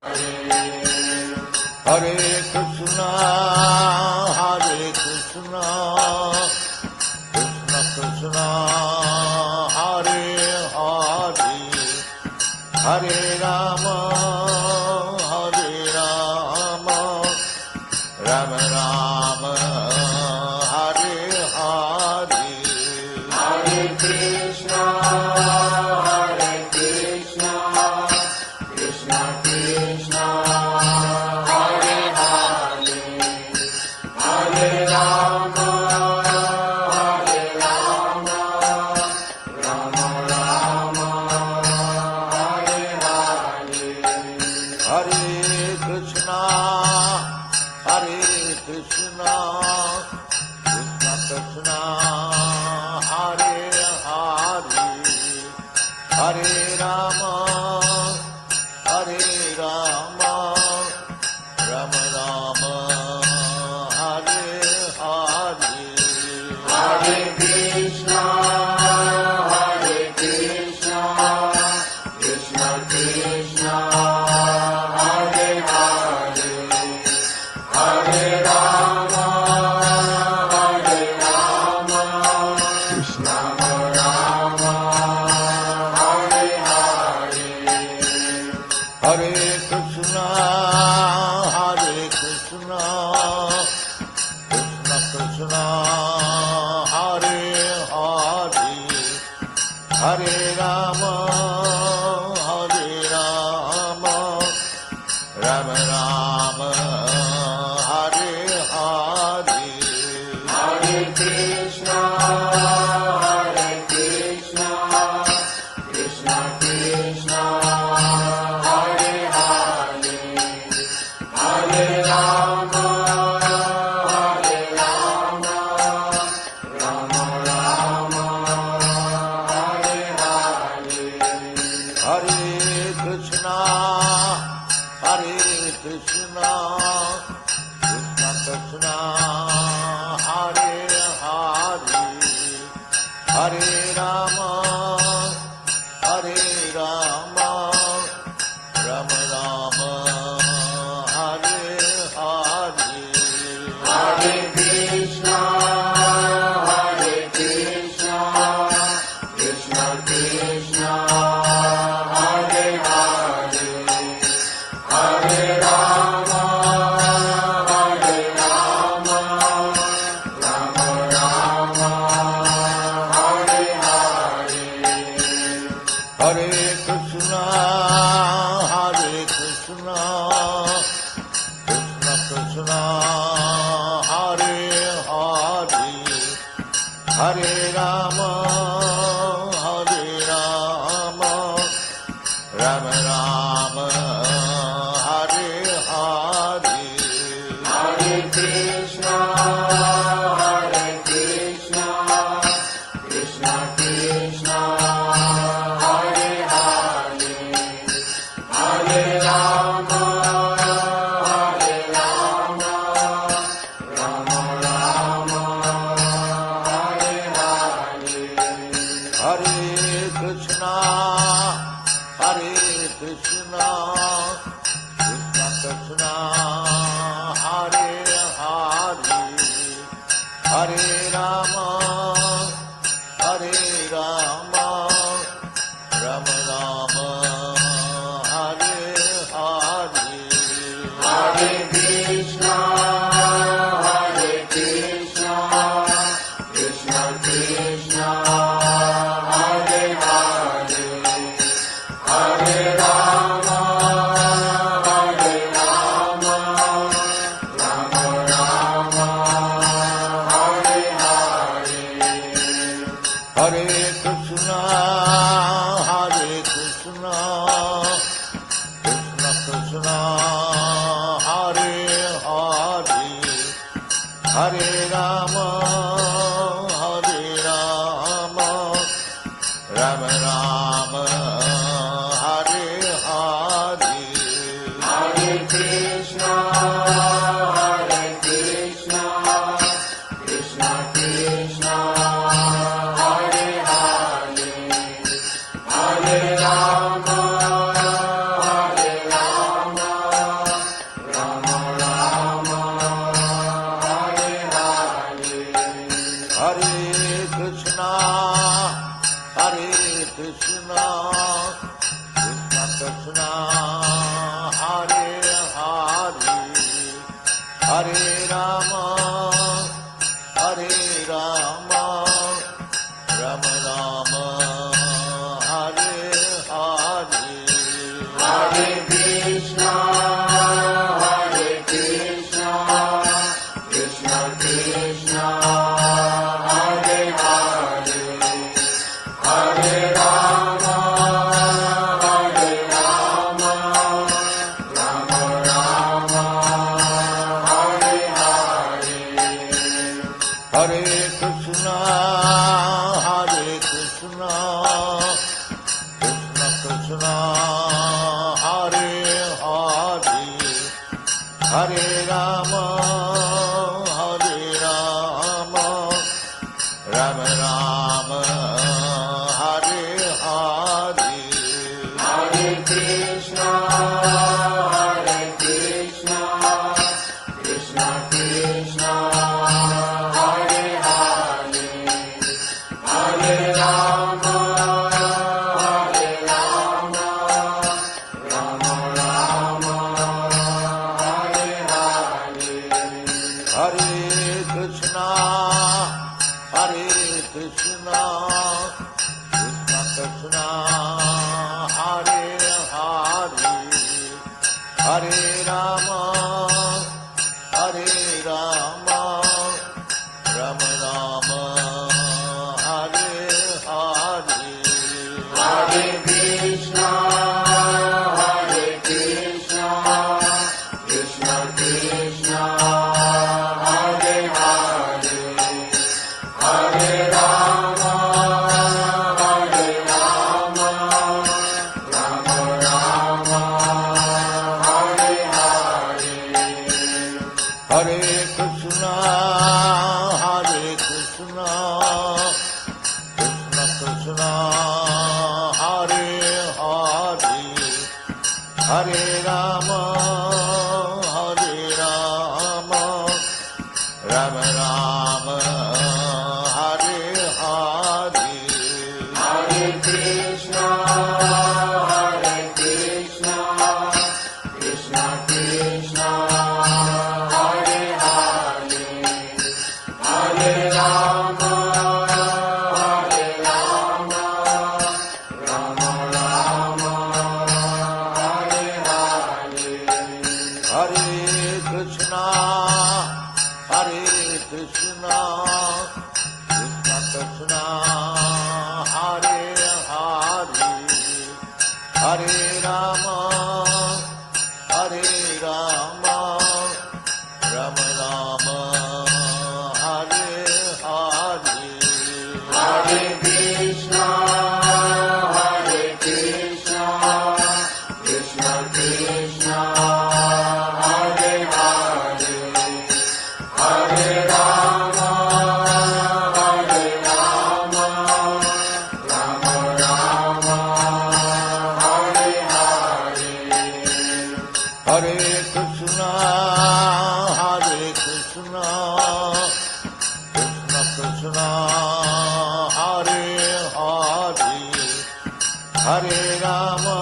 Hare Krishna, Krishna Krishna, Hare Hare, Hare Rama, Rama Rama, Hare Hare. Hare Krishna, Krishna Krishna, Hare Hare, Hare Rama, Rama Rama, Hare Hare. Hare Krishna, Krishna Krishna, Hare Hare, Hare Rama, Rama Rama, Hare Hare. Hare Krishna, Krishna Krishna, Hare Hare, Hare Rama, Rama Rama, Hare Hare. Hare Krishna, Krishna Krishna, Hare Hare, Hare Rama, Rama Rama, Hare Hare. Hare Krishna, Krishna Krishna, Hare Hare, Hare Rama, Rama Rama, Hare Hare. Hare Krishna, Krishna Krishna, Hare Hare, Hare Rama, Rama Rama, Hare Hare. Hare Krishna, Krishna Krishna, Hare Hare, Hare Rama, Rama Rama, Hare Hare. Hare Krishna, Krishna Krishna, Hare Hare, Hare Rama, Rama Rama, Hare Hare. Hare Krishna, Krishna Krishna, Hare Hare, Hare Rama, Rama Rama, Hare Hare. Hare Krishna, Krishna Krishna, Hare Hare, Hare Rama, Rama Rama, Hare Hare. Hare Krishna, Krishna Krishna, Hare Hare, Hare Rama, Rama Rama, Hare Hare. Hare Krishna, Krishna Krishna, Hare Hare, Hare Rama, Rama Rama, Hare Hare. Hare Krishna, Krishna Krishna, Hare Hare, Hare Rama, Krishna, Krishna Krishna, Hare Hare, Hare Rama, Hare Rama, Rama Rama, Hare Hare, Hare Krishna, Krishna Krishna, Hare Hare, Hare Rama, Rama Rama, Hare Hare. Hare Krishna, Krishna Krishna, Hare Hare, Hare Rama, Rama Rama, Hare Hare. Hare Krishna, Krishna Krishna, Hare Hare, Hare Rama, Rama Rama, Hare Hare. Hare Krishna, Krishna Krishna, Hare Hare, Hare Rama, Rama Rama, Hare Hare. Hare Krishna, Krishna Krishna, Hare Hare, Hare Rama, Rama Rama, Hare Hare. Hare Krishna, Krishna Krishna, Hare Hare, Hare Rama, Rama Rama, Hare Hare. Hare Krishna, Krishna Krishna, Hare Hare, Hare Rama, Rama Rama, Hare Hare. Hare Krishna, Krishna Krishna, Hare Hare, Hare Rama, Rama Rama, Hare Hare. Hare Krishna, Krishna Krishna, Hare Hare, Hare Rama, Rama Rama, Hare Hare. Hare Krishna, Krishna Krishna, Hare Hare, Hare Rama,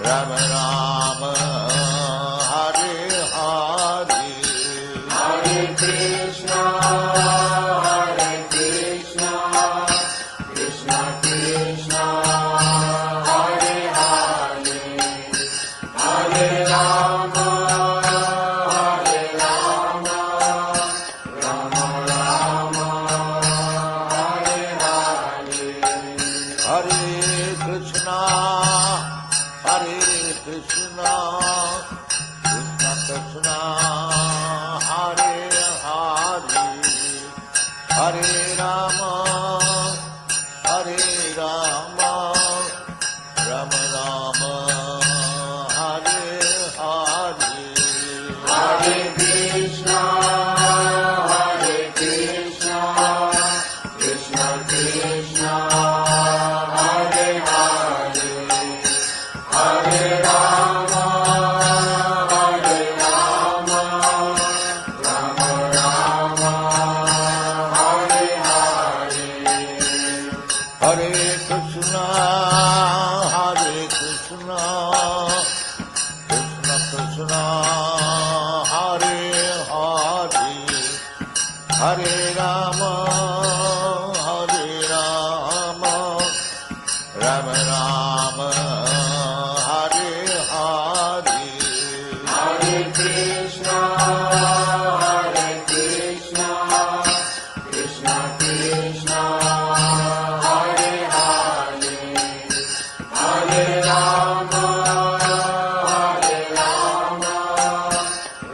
Rama Rama, Hare Hare. Hare Krishna, Krishna Krishna, Hare Hare, Hare Rama, Rama Rama, Hare Hare. Hare Krishna, Krishna Krishna, Hare Hare, Hare Rama, Rama Rama, Hare Hare. Hare Krishna, Krishna Krishna, Hare Hare, Hare Rama, Rama Rama, Hare Hare. Hare Rama, Hare Rama, Rama Rama, Hare Hare, Hare Krishna, Krishna Krishna, Hare Hare, Hare Rama,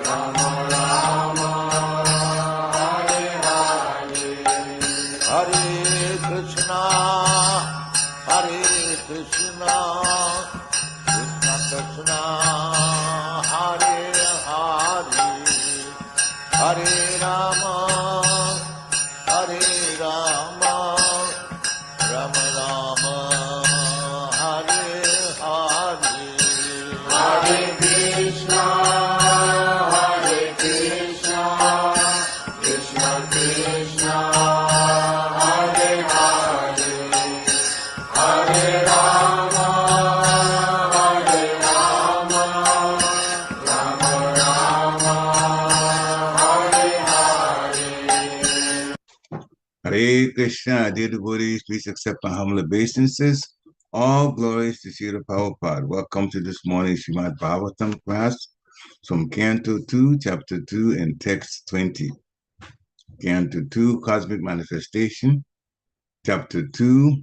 Rama Rama, Hare Hare. Hare Krishna, Hare Krishna, Krishna Krishna, Hare Hare, Hare Rama, Hare Rama, Rama Rama, Hare Hare, Hare Krishna, Krishna Krishna, Hare Hare, Hare Rama, Rama Rama, Hare Hare. Hare Krishna, dear devotees, please accept my humble obeisances. All glories to Srila Prabhupada. Welcome to this morning's Srimad Bhagavatam class from Canto 2, Chapter 2, and Text 20. Canto 2, Cosmic Manifestation. Chapter 2,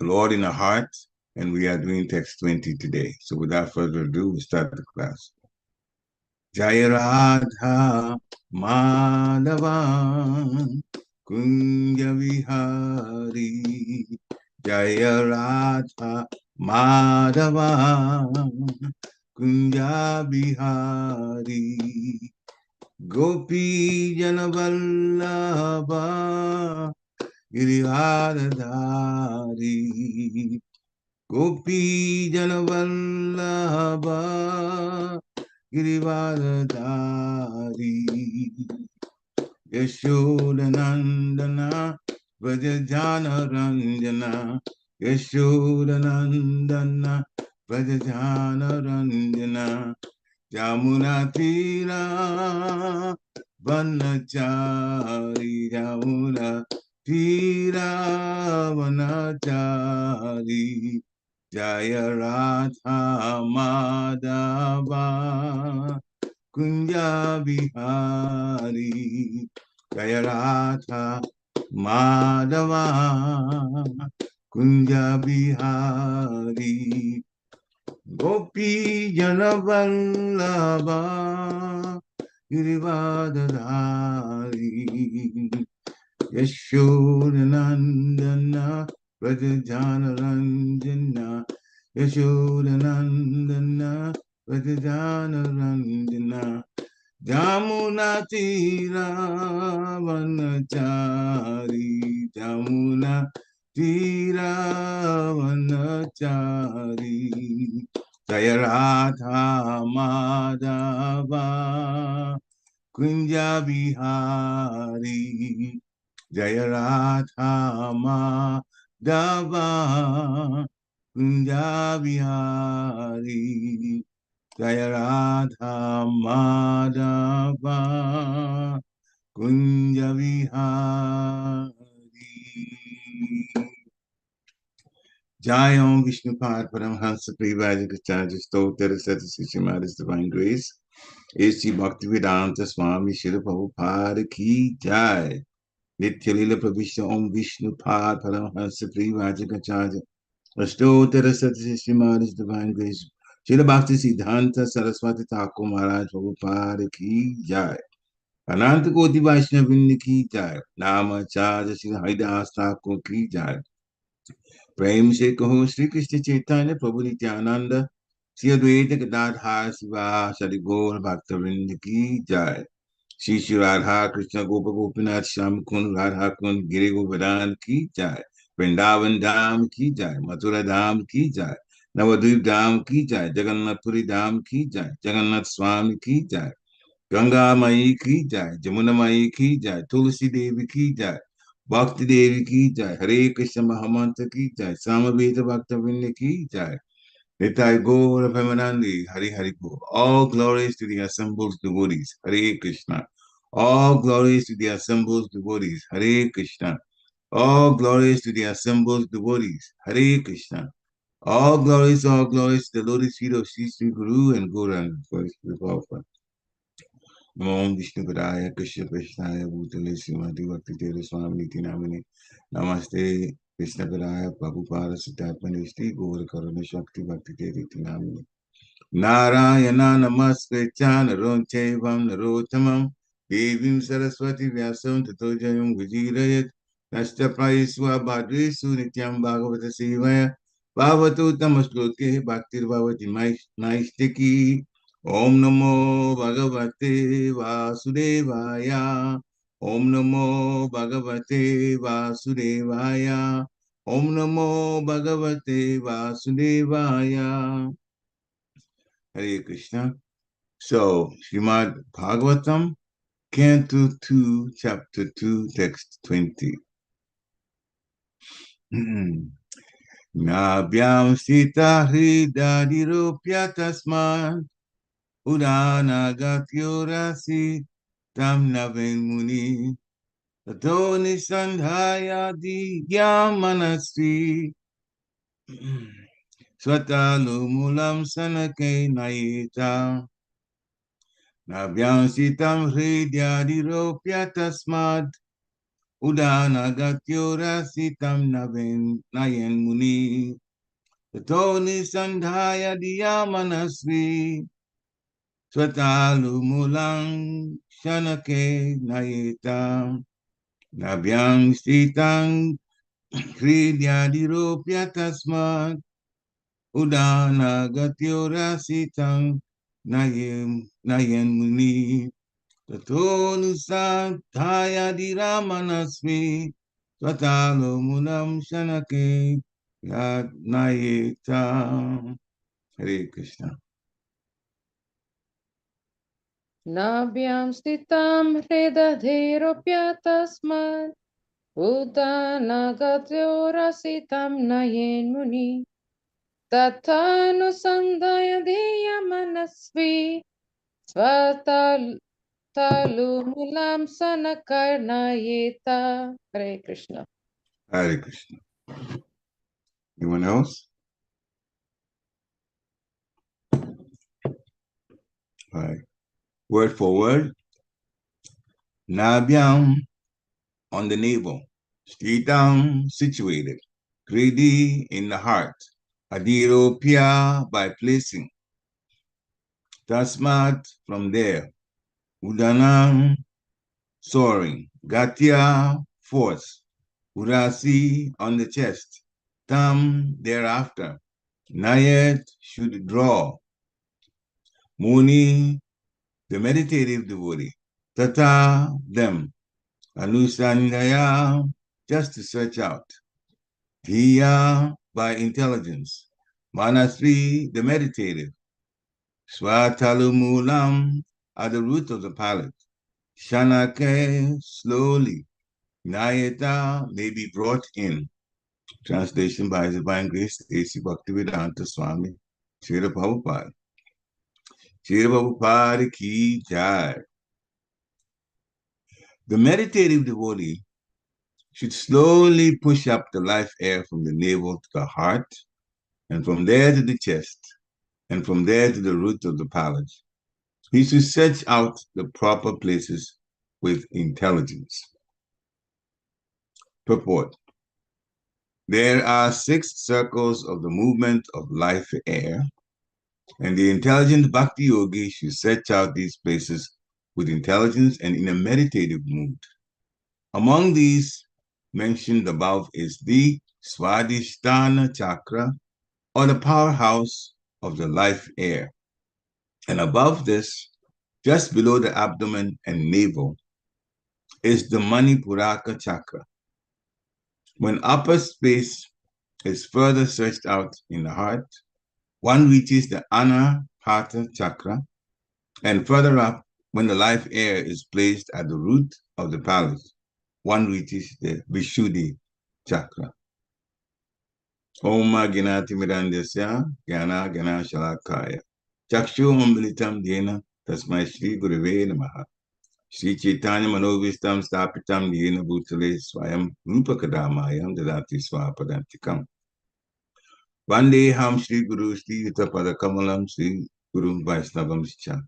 Lord in the Heart. And we are doing Text 20 today. So without further ado, we start the class. Jaya Radha Madhavan Kunja Vihari Jaya Radha Madhava Kunja Vihari Gopi Janavallabha Girivardhari Gopi Janavallabha Girivardhari Yashodanandana Vrajajana Ranjana Yashodanandana Vrajajana Ranjana Jamuna Tira Vanachari Jamuna Tira Vanachari Jaya Radha Madhava Kunja Vihari Jaya Radha Madhava Kunja Vihari Gopi Janavallabha Girivardhari Yashodanandana Vrajajana Ranjana Yashodanandana Vrajajana Ranjana Jamuna Tira Vanachari Jamuna Tira Vanachari Jaya Radha Madhava Kunja Vihari Jaya Radha Madhava Kunja Vihari Jaya Radha Madhava Kunja Vihari Jai Om Vishnupad Paramhansa Privajikacharya Stotra Satsya Shrimad Divine Grace A.C. Bhaktivedanta Swami Srila Prabhupada Ki Jai Nitya Lila Prabhishya Om Vishnupad Paramhansa Privajikacharya Stotra Satsya Shrimad Divine Grace Srila Bhakti Siddhanta Saraswati Thakur Maharaj Prabhupada Ki Jai Ananta Koti Vaishnavinda Ki Jai Nama Charya Sri Haridas Thakur Ki Jai प्रेम से कहो श्री कृष्ण चैतन्य प्रभु नित्यानंद श्री अद्वैत गदाधर शिवासरि गौर भक्तवृंद की जय श्री श्री राधा कृष्ण गोप गोपीनाथ श्याम कुंड राधा कुंड गिरि गोवर्धन की जय वृंदावन धाम की जय मथुरा धाम की जय नवद्वीप धाम की जय जगन्नाथपुरी धाम की जय जगन्नाथ स्वामी की जय गंगा माई की जय जमुना माई की जय तुलसी देवी की जय भक्ति देवी की जय हरे कृष्ण महामंत्र की जय सामवेद भक्तवृंद की जय निताय गौर Premanandi Hari Hari Bol. All glories to the assembled devotees. Hare Krishna. All glories to the assembled devotees. Hare Krishna. All glories to the assembled devotees. Hare Krishna. All glories to the lotus feet of Sri Sri Guru and Gauranga. Namo Vishnu Padaya Krishna Krishnaya Bhutale Srimati Bhakti Tere Swami Niti Namine Namaste Krishna Padaya Prabhupada Siddhartha Shri Gaura Karuna Shakti Bhakti Tere Namine Narayana Namaskritan Naronchevam Narotamam Devim Saraswati Vyasam Tato Jayam Gujirayat Nashtapraiswa Bhadresu Nityam Bhagavata Sevaya Bhavatu Tamasloke Bhaktir Bhavati Naistiki Om Namo Bhagavate Vasudevaya Om Namo Bhagavate Vasudevaya Om Namo Bhagavate Vasudevaya. Hare Krishna. So, Srimad Bhagavatam, Canto 2, Chapter 2, Text 20. Nabhyam sita hridadiropya tasman Udana gatyorasi tam navin muni Tato nisandhaya manasri Swatalu mulam sanake naita Nabhyamsitam hridyadirupya tasmad Udana gatyorasitam nayen muni Tato nisandhaya manasri Swatalu mulang shanake nayeta Nabhyamsitam hridyadirupya tasmad Udana gatyorasitam nayen muni Tato nusantaya diramanasmi Svatalo munam shanake yad nayeta. Hare Krishna. Nabhyam stitam hridadhiropya tasmat Udanagatryorasitam nayen muni Tathanusandhaya dhiya manasvi Svatalumulam sanakarnayeta. Hare Krishna. Hare Krishna. Anyone else? All right. Word for word. Nabhyam, on the navel. Stitam, situated. Gridi, in the heart. Adiropya, by placing. Tasmat, from there. Udanam, soaring. Gatya, force. Urasi, on the chest. Tam, thereafter. Nayat, should draw. Muni, the meditative devotee. Tata, them. Anusandaya, just to search out. Dhiya, by intelligence. Manasvi, the meditative. Swatalumulam, at the root of the palate. Shanake, slowly. Nayata, may be brought in. Translation by His Divine Grace, A.C. Bhaktivedanta Swami, Srila Prabhupada. Srila Prabhupada ki jai. The meditative devotee should slowly push up the life air from the navel to the heart, and from there to the chest, and from there to the root of the palate. He should search out the proper places with intelligence. Purport. There are 6 circles of the movement of life air, and the intelligent bhakti yogi should search out these places with intelligence and in a meditative mood. Among these mentioned above is the Swadhisthana chakra, or the powerhouse of the life air. And above this, just below the abdomen and navel, is the Manipuraka chakra. When upper space is further searched out in the heart, one reaches the Anahata chakra, and further up, when the life air is placed at the root of the palate, one reaches the Vishuddhi chakra. Om Gnati Mirandasya Gyana Gana Shalakaya Chakshu Umbilitam Dena Tasmai Shri Gurave Namaha. Sri Chaitanya Manovistam Stapitam Yena Bhutale Swayam Rupakadamayam Dadati Swapadantikam. Vandeham Sri Guru Sri Yuta Padakamalam Sri Guru Vaisnavam Scha.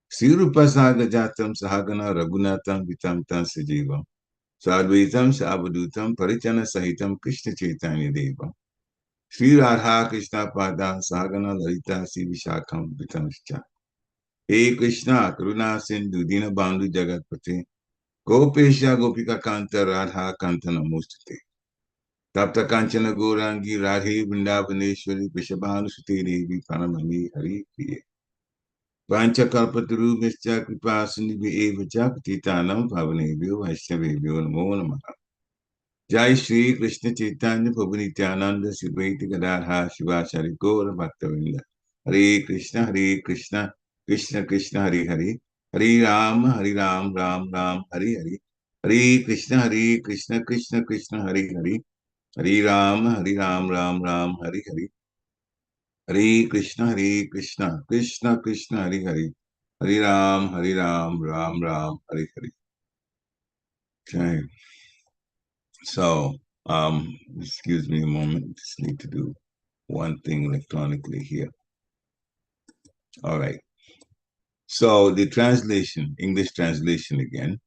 Sri Rupa Sagajatam Sahagana Raghunatam Vitam Tan Sajivam. Sadvaitam Savadutam Parichana Sahitam Krishna Chaitanya Deva. Sri Radha Krishna Pada Sahagana Lalita Sri Vishakam Vitam Scha. Hey Krishna Karuna Sindhu Dina Bandhu Jagatpate. Gopesha Gopika Kanta Radha Kanta Namostate. Tapta Kanchana Gorangi Radhe Vrindavaneshwari Vishabhanu Sute Devi Paramani Hari Priye. Pancha Kalpaturu Vischa Kripa Sindhi Eva Chapatitanam Pavanebhyo Vaishnavebhyo Namo Namaha. Jai Shri Krishna Chaitanya Prabhu Nityananda Sri Advaita Gadadhar Shivachari Gaura Bhaktavinda. Hare Krishna Krishna Krishna Hare Hare. Hare Ram, Ram Ram, Hare Hare. Hare Krishna Krishna Krishna Hare Hare. Hare Ram, Ram Ram, Hare Hare. Hare Krishna Krishna Krishna Hare Hare. Hare Ram, Ram Ram, Hare Hare. Okay. So, excuse me a moment. Just need to do one thing electronically here. All right. So the translation, English translation again.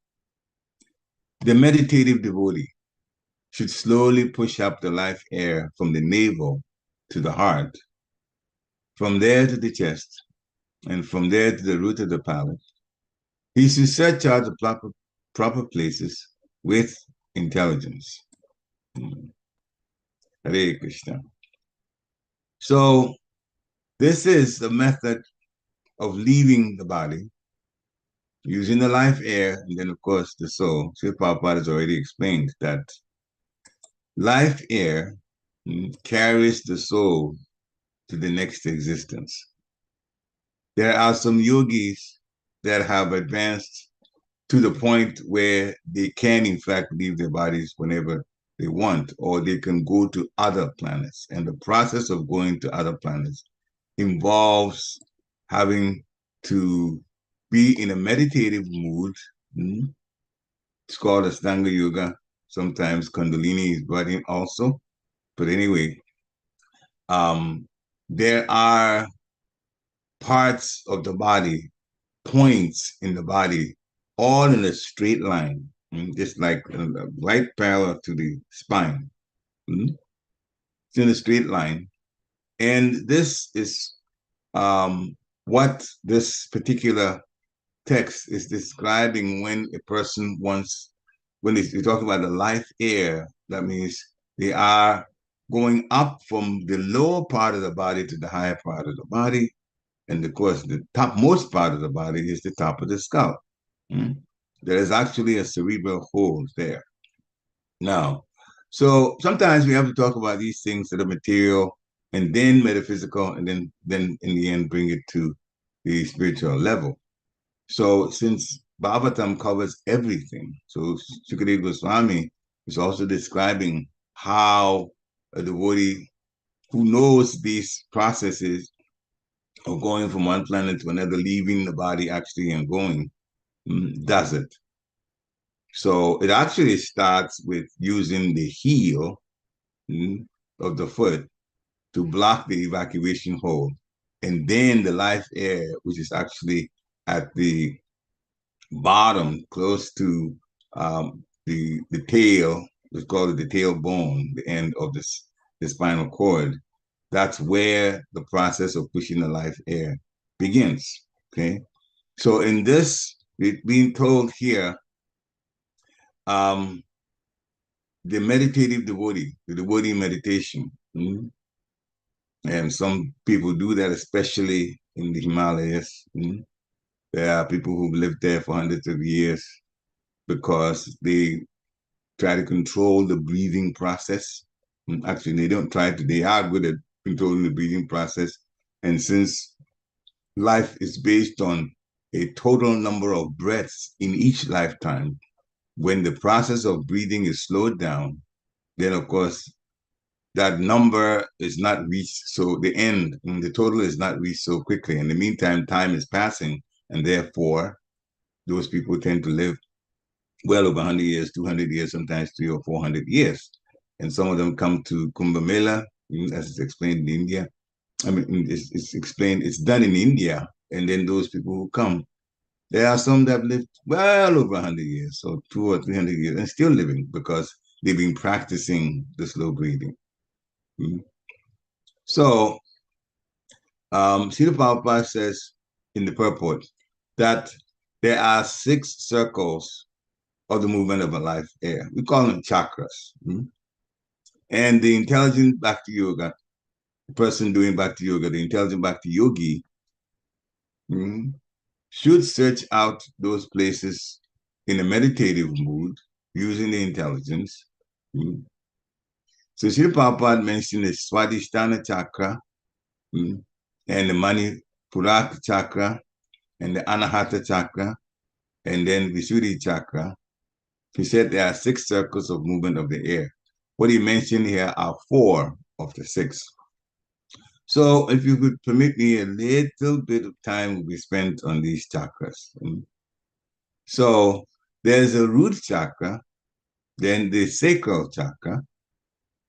The meditative devotee should slowly push up the life air from the navel to the heart, from there to the chest, and from there to the root of the palate. He should search out the proper places with intelligence. Hare Krishna. So this is the method of leaving the body, using the life air, and then of course the soul. Sri Prabhupada has already explained that life air carries the soul to the next existence. There are some yogis that have advanced to the point where they can in fact leave their bodies whenever they want, or they can go to other planets. And the process of going to other planets involves having to be in a meditative mood. It's called Astanga Yoga. Sometimes Kundalini is brought in also. But anyway, there are parts of the body, points in the body, all in a straight line, just like right parallel to the spine. It's in a straight line. And this is what this particular text is describing when a person wants, when you're talking about the life air, that means they are going up from the lower part of the body to the higher part of the body. And of course, the topmost part of the body is the top of the skull. There is actually a cerebral hole there. Now, so sometimes we have to talk about these things that are material and then metaphysical, and then in the end bring it to the spiritual level. So since Bhagavatam covers everything, so Sukadeva Goswami is also describing how a devotee who knows these processes of going from one planet to another, leaving the body actually and going, does it. So it actually starts with using the heel of the foot to block the evacuation hole. And then the life air, which is actually at the bottom, close to the tail, let's call it the tailbone, the end of the spinal cord. That's where the process of pushing the life air begins. Okay. So in this, we're being told here, the meditative devotee, the devotee meditation. And some people do that, especially in the Himalayas. There are people who've lived there for hundreds of years because they try to control the breathing process. Actually, they don't try to, they are good at controlling the breathing process. And since life is based on a total number of breaths in each lifetime, when the process of breathing is slowed down, then of course, that number is not reached. So the end, the total is not reached so quickly. In the meantime, time is passing, and therefore, those people tend to live well over 100 years, 200 years, sometimes 300 or 400 years. And some of them come to Kumbh Mela, as it's explained in India. I mean, it's explained, it's done in India. And then those people who come, there are some that have lived well over 100 years, so 200 or 300 years, and still living because they've been practicing the slow breathing. So, Srila Prabhupada says in the purport that there are 6 circles of the movement of a life air. We call them chakras. And the intelligent Bhakti Yoga, the person doing Bhakti Yoga, the intelligent Bhakti Yogi, should search out those places in a meditative mood using the intelligence. So Srila Prabhupada mentioned the Swadhisthana chakra and the Manipuraka chakra and the Anahata chakra and then Visuddhi chakra. He said there are 6 circles of movement of the air. What he mentioned here are 4 of the 6. So if you could permit me, a little bit of time will be spent on these chakras. So there's a root chakra, then the sacral chakra,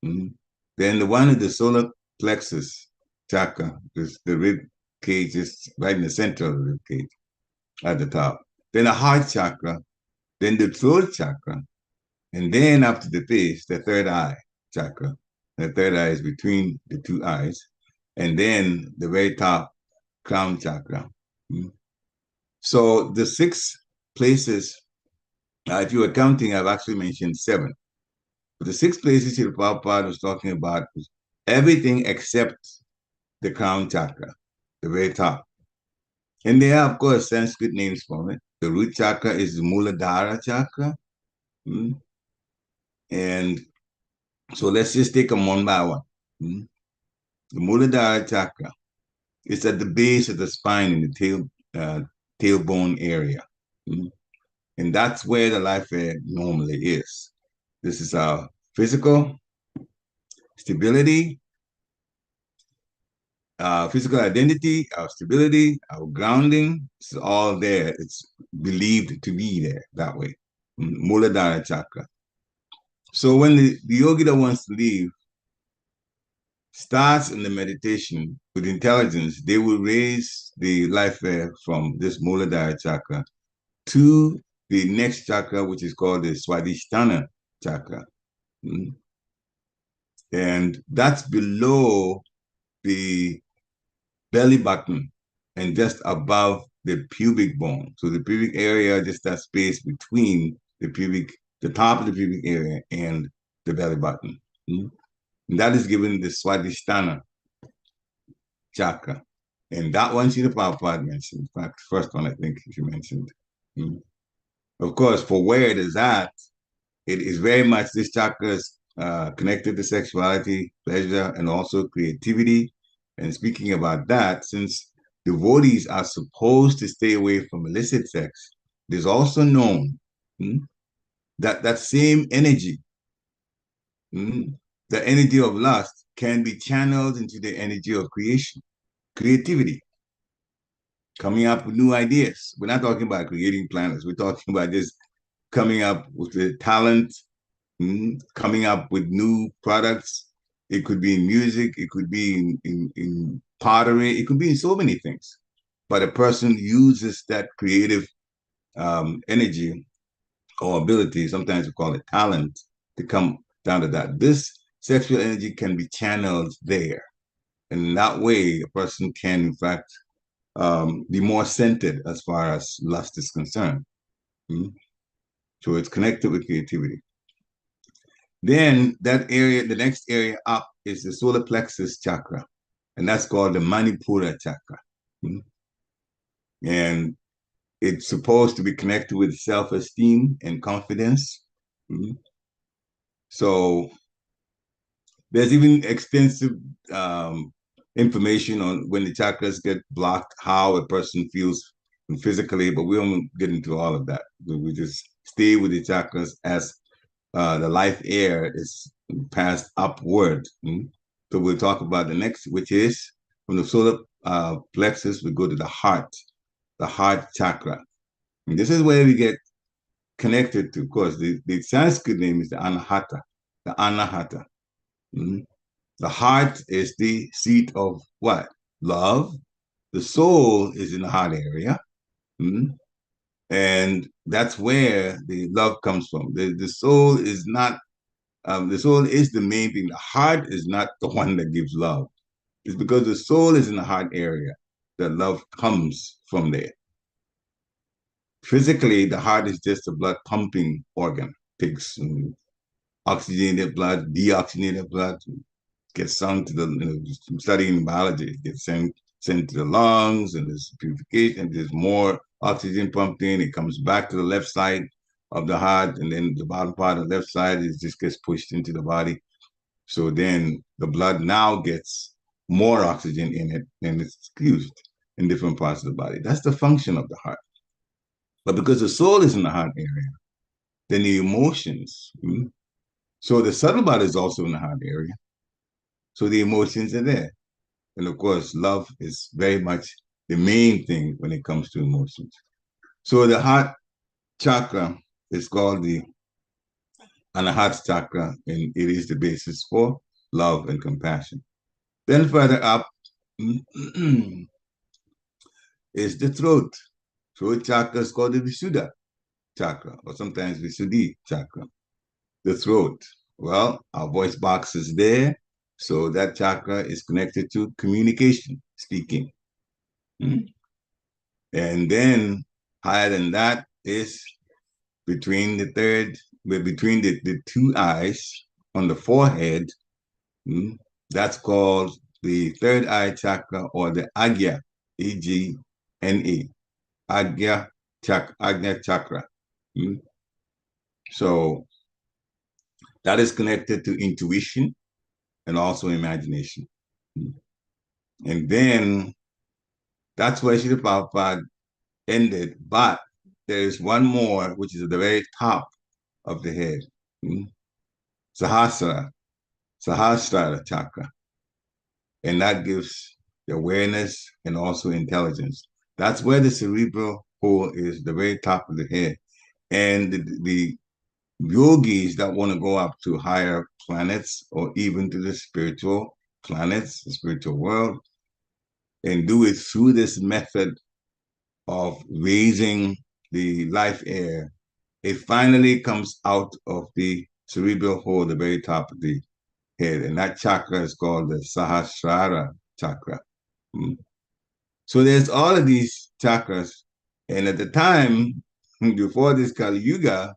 then the one in the solar plexus chakra, the rib cage is right in the center of the rib cage at the top. Then the heart chakra, then the throat chakra, and then up to the base, the third eye chakra. The third eye is between the 2 eyes. And then the very top, crown chakra. So the 6 places, if you were counting, I've actually mentioned 7. But the 6 places Srila Prabhupada was talking about was everything except the crown chakra, the very top. And there are, of course, Sanskrit names for it. The root chakra is the Muladhara chakra. And so let's just take them one by one. The Muladhara chakra is at the base of the spine in the tailbone area. And that's where the life air normally is. This is our physical stability, our physical identity, our stability, our grounding. It's all there. It's believed to be there that way. Muladhara chakra. So when the yogi that wants to leave starts in the meditation with intelligence, they will raise the life air from this Muladhara chakra to the next chakra, which is called the Swadhisthana chakra. And that's below the belly button and just above the pubic bone. So the pubic area, just that space between the top of the pubic area and the belly button. And that is given the Swadhisthana chakra. And that one Srila Prabhupada mentioned. In fact, the first one I think she mentioned. Of course, for where it is at, it is very much, this chakra is connected to sexuality, pleasure, and also creativity. And speaking about that, since devotees are supposed to stay away from illicit sex, it is also known that that same energy, the energy of lust, can be channeled into the energy of creativity, coming up with new ideas. We're not talking about creating planets. We're talking about just coming up with the talent, coming up with new products. It could be in music. It could be in pottery. It could be in so many things. But a person uses that creative energy or ability, sometimes we call it talent, to come down to that. This sexual energy can be channeled there. And in that way, a person can, in fact, be more centered as far as lust is concerned. So it's connected with creativity. Then that area, the next area up is the solar plexus chakra, and that's called the Manipura chakra. And it's supposed to be connected with self-esteem and confidence. So there's even extensive information on when the chakras get blocked, how a person feels physically, but we won't get into all of that. We just stay with the chakras as the life air is passed upward. So we'll talk about the next, which is from the solar plexus, we go to the heart chakra. And this is where we get connected to, of course, the Sanskrit name is the Anahata, the Anahata. Mm. The heart is the seat of what? Love. The soul is in the heart area. Mm. And that's where the love comes from. The soul is not, the soul is the main thing. The heart is not the one that gives love. It's because the soul is in the heart area that love comes from there. Physically, the heart is just a blood pumping organ. Takes oxygenated blood, deoxygenated blood, gets sent to the, studying biology, it gets sent to the lungs, and there's purification, there's more oxygen pumped in, it comes back to the left side of the heart, and then the bottom part of the left side is just gets pushed into the body. So then the blood now gets more oxygen in it, and it's used in different parts of the body. That's the function of the heart. But because the soul is in the heart area, then the emotions, so the subtle body is also in the heart area. So the emotions are there. And of course, love is very much the main thing when it comes to emotions. So the heart chakra is called the Anahat chakra, and it is the basis for love and compassion. Then further up is the throat. Throat chakra is called the Visuddha chakra, or sometimes Visuddhi chakra. The throat. Well, our voice box is there, so that chakra is connected to communication, speaking. And then higher than that is between the two eyes on the forehead. That's called the third eye chakra, or the Agya, Agna, Agnya chakra. So that is connected to intuition and also imagination. And then that's where Srila Prabhupada ended, but there is one more, which is at the very top of the head. Sahasrara chakra. And that gives the awareness and also intelligence. That's where the cerebral hole is, the very top of the head. And the yogis that want to go up to higher planets or even to the spiritual planets, the spiritual world, and do it through this method of raising the life air, it finally comes out of the cerebral hole, the very top of the head. And that chakra is called the Sahasrara chakra. So there's all of these chakras. And at the time, before this Kali Yuga,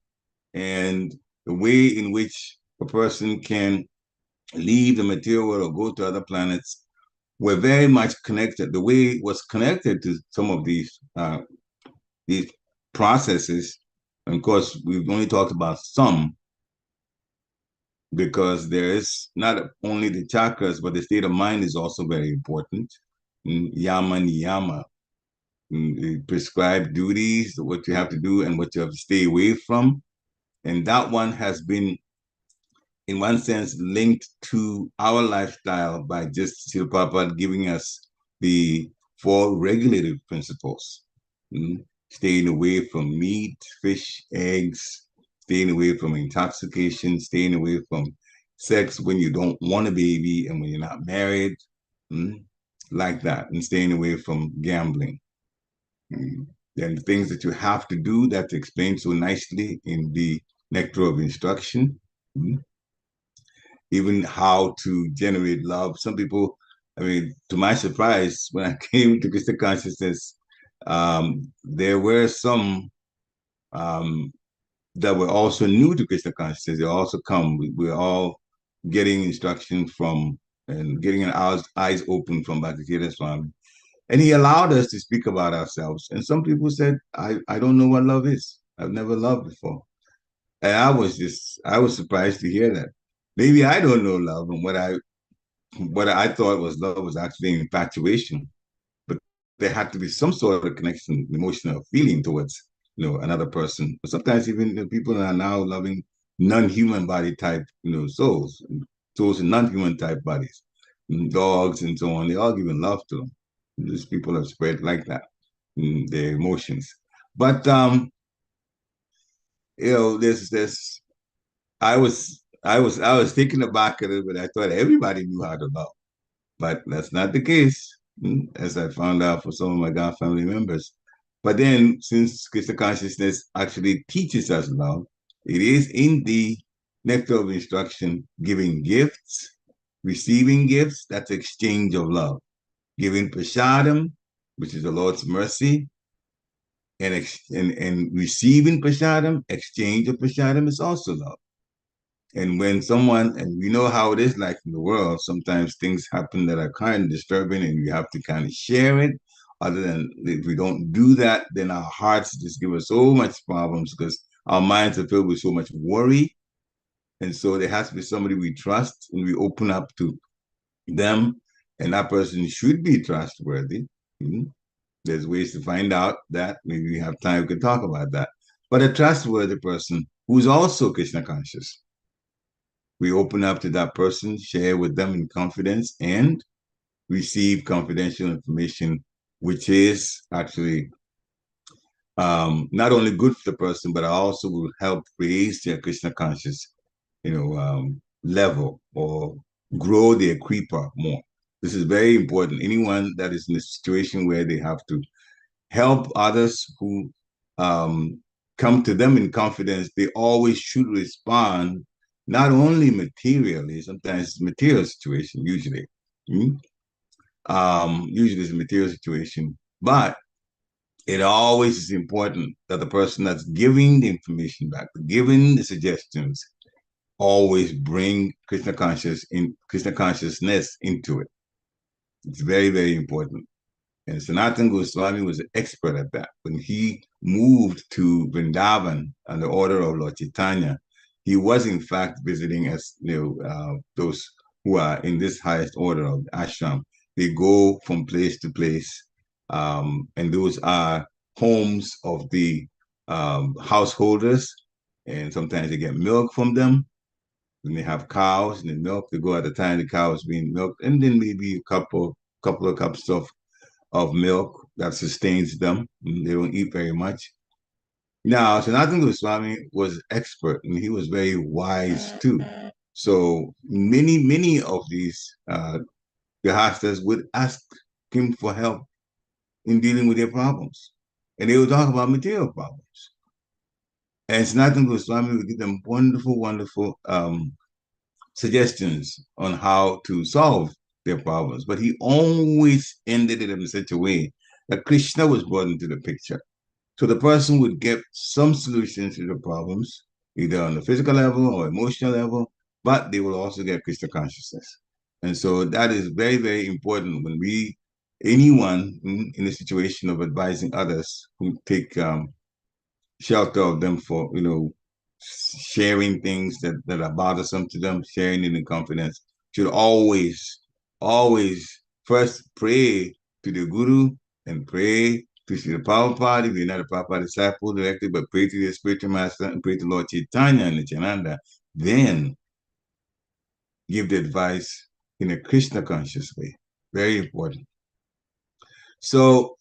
and the way in which a person can leave the material world or go to other planets, were very much connected. The way it was connected to some of these processes, and of course, we've only talked about some, because there is not only the chakras, but the state of mind is also very important. Yama niyama, prescribed duties, what you have to do and what you have to stay away from. And that one has been, in one sense, linked to our lifestyle by just Srila Prabhupada giving us the 4 regulative principles. Staying away from meat, fish, eggs, staying away from intoxication, staying away from sex when you don't want a baby and when you're not married, like that, and staying away from gambling. Then the things that you have to do, that's explained so nicely in the Nectar of Instruction. Even how to generate love. Some people, I mean, to my surprise, when I came to Krishna consciousness, there were some that were also new to Krishna consciousness. They also come. We're all getting instruction from and getting our eyes open from Bhakti Swami. And he allowed us to speak about ourselves. And some people said, I don't know what love is. I've never loved before. And I was surprised to hear that. Maybe I don't know love, and what I thought was love was actually infatuation. But there had to be some sort of connection, emotional feeling towards another person. But sometimes even people are now loving non-human body type souls in non-human type bodies, dogs and so on. They're all giving love to them. These people are spread like that, their emotions. But this I was thinking about it a little bit. I thought everybody knew how to love, but that's not the case, as I found out for some of my God family members. But then, since Krishna consciousness actually teaches us love, it is in the nectar of instruction giving gifts, receiving gifts, that's exchange of love. Giving prasadam, which is the Lord's mercy, and receiving prasadam, exchange of prasadam is also love. And when someone, and we know how it is like in the world, sometimes things happen that are kind of disturbing and we have to kind of share it. Other than if we don't do that, then our hearts just give us so much problems because our minds are filled with so much worry. And so there has to be somebody we trust and we open up to them, and that person should be trustworthy. There's ways to find out that. Maybe we have time, we can talk about that. But a trustworthy person who's also Krishna conscious. We open up to that person, share with them in confidence, and receive confidential information, which is actually not only good for the person, but also will help raise their Krishna conscious, level, or grow their kripa more. This is very important. Anyone that is in a situation where they have to help others who come to them in confidence, they always should respond not only materially, sometimes it's a material situation, usually. Usually it's a material situation, but it always is important that the person that's giving the information back, giving the suggestions, always bring Krishna consciousness into it. It's very, very important. And Sanatana Goswami was an expert at that. When he moved to Vrindavan on the order of Lord Chaitanya, he was in fact visiting as those who are in this highest order of ashram. They go from place to place, and those are homes of the householders, and sometimes they get milk from them. And they have cows and the milk. They go at the time the cow is being milked, and then maybe a couple of cups of milk that sustains them. They don't eat very much. Now, Sanatana Goswami was expert and he was very wise too. So many of these Grihastas would ask him for help in dealing with their problems. And they would talk about material problems. And Sanatana Goswami would give them wonderful, wonderful suggestions on how to solve their problems. But he always ended it in such a way that Krishna was brought into the picture. So the person would get some solutions to the problems, either on the physical level or emotional level, but they will also get Krishna consciousness. And so that is very, very important when anyone in a situation of advising others who take shelter of them for, sharing things that are bothersome to them, sharing it in confidence, should always, always first pray to the Guru and pray to the Prabhupada. If you're not a Prabhupada disciple directly, but pray to the spiritual master and pray to Lord Chaitanya and Nityananda. Then give the advice in a Krishna conscious way. Very important. So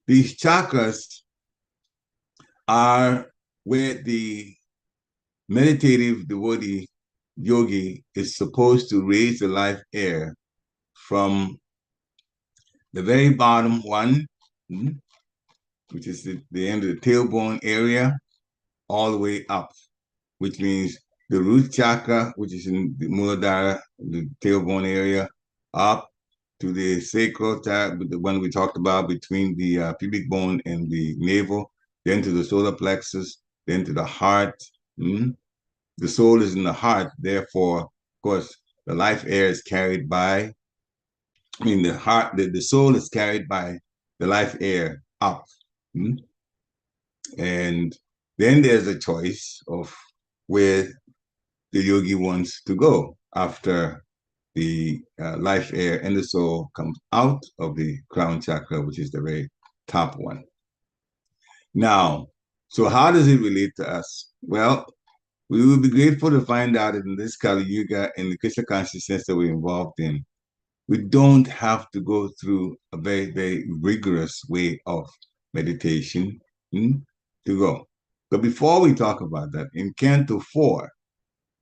these chakras are where the meditative devotee yogi is supposed to raise the life air from the very bottom one, which is the end of the tailbone area, all the way up, which means the root chakra, which is in the Muladhara, the tailbone area, up to the sacral chakra, the one we talked about between the pubic bone and the navel, then to the solar plexus, then to the heart. The soul is in the heart, therefore, of course, the life air is carried by, the heart, the soul is carried by the life air up. And then there's a choice of where the yogi wants to go after the life air and the soul comes out of the crown chakra, which is the very top one. Now, so how does it relate to us? Well, we will be grateful to find out that in this Kali Yuga and the Krishna consciousness that we're involved in, we don't have to go through a very, very rigorous way of meditation. to go. But before we talk about that, in Canto 4,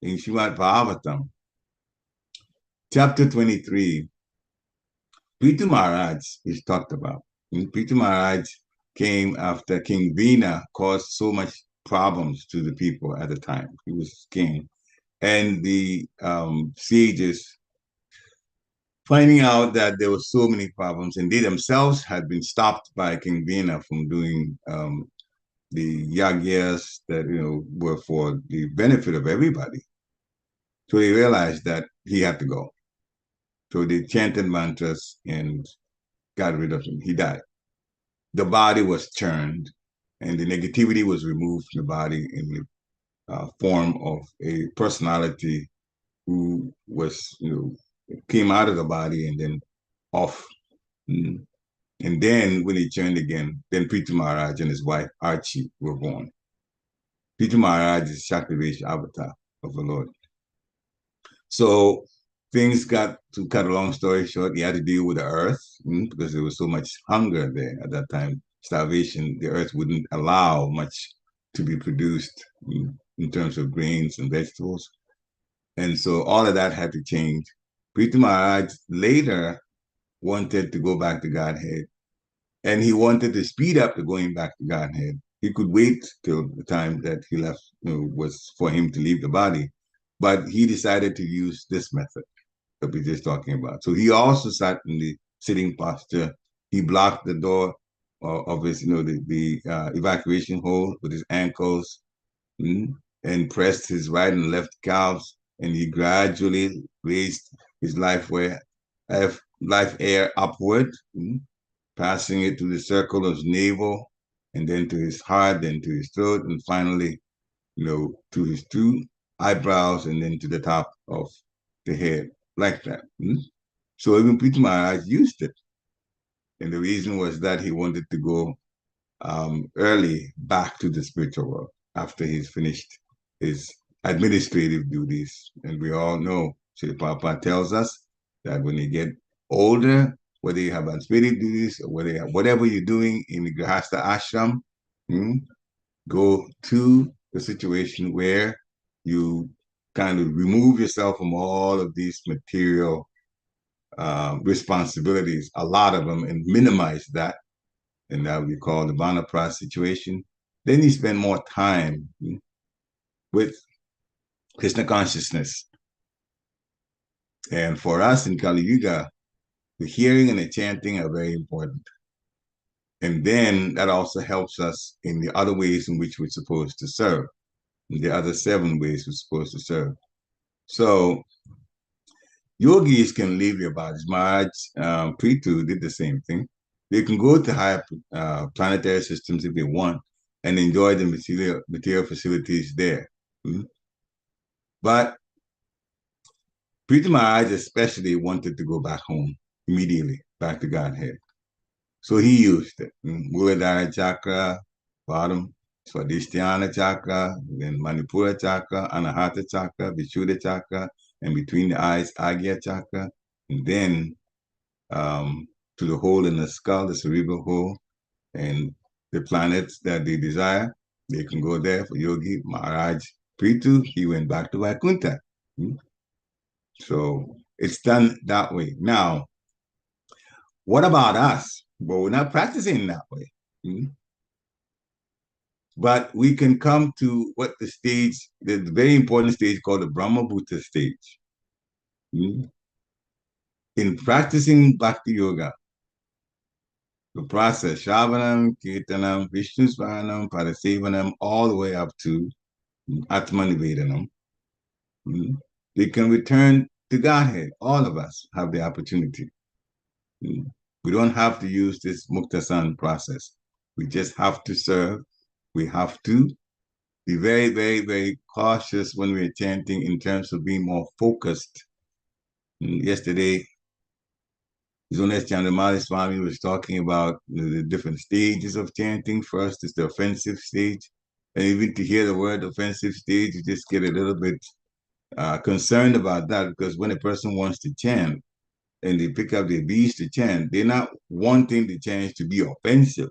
in Srimad Bhagavatam, chapter 23, Prithu Maharaj is talked about. Prithu Maharaj came after King Vina caused so much problems to the people at the time. He was king. And the sages, finding out that there were so many problems, and they themselves had been stopped by King Vina from doing the yagyas that were for the benefit of everybody. So they realized that he had to go. So they chanted mantras and got rid of him. He died. The body was churned, and the negativity was removed from the body in the form of a personality who was, came out of the body and then off. And then when he turned again, then Prithu Maharaj and his wife Archie were born. Prithu Maharaj is Shaktivesh avatar of the Lord. So things got, to cut a long story short, he had to deal with the earth because there was so much hunger there at that time. Starvation, the earth wouldn't allow much to be produced in terms of grains and vegetables. And so all of that had to change. Prithu Maharaj later wanted to go back to Godhead. And he wanted to speed up the going back to Godhead. He could wait till the time that he left was for him to leave the body. But he decided to use this method that we're just talking about. So he also sat in the sitting posture. He blocked the door of his, the evacuation hole with his ankles and pressed his right and left calves. And he gradually raised his life air upward, passing it to the circle of his navel, and then to his heart, then to his throat, and finally, to his two eyebrows, and then to the top of the head, like that. So even Prithu Maharaj used it. And the reason was that he wanted to go early back to the spiritual world after he's finished his administrative duties. And we all know, Srila Prabhupada tells us that when you get older, whether you have administrative duties or whatever you're doing in the Grihastha ashram, go to the situation where you kind of remove yourself from all of these material responsibilities, a lot of them, and minimize that. And that we call the Vanapras situation. Then you spend more time with Krishna consciousness. And for us in Kali Yuga, the hearing and the chanting are very important. And then that also helps us in the other ways in which we're supposed to serve, in the other 7 ways we're supposed to serve. So yogis can leave their bodies. Maharaj Prithu did the same thing. They can go to higher planetary systems if they want and enjoy the material facilities there. But Prithu Maharaj especially wanted to go back home immediately, back to Godhead. So he used it. Muladhara chakra, bottom, Swadhisthana chakra, then Manipura chakra, Anahata chakra, Vishuddha chakra, and between the eyes, Agya chakra, and then to the hole in the skull, the cerebral hole, and the planets that they desire, they can go there for Yogi Maharaj Prithu. He went back to Vaikuntha. So it's done that way. Now, what about us? Well, we're not practicing that way. But we can come to what the very important stage called the Brahma Bhuta stage. In practicing Bhakti Yoga, the process, Shravanam, Kirtanam, Vishnu Svaranam, Parasevanam, all the way up to Atmanivedanam, they can return to Godhead. All of us have the opportunity. We don't have to use this Muktasan process. We just have to serve. We have to be very, very, very cautious when we're chanting in terms of being more focused. Yesterday, His Holiness Chandramali Swami was talking about the different stages of chanting. First is the offensive stage. And even to hear the word offensive stage, you just get a little bit concerned about that, because when a person wants to chant and they pick up their beads to chant, they're not wanting the chant to be offensive.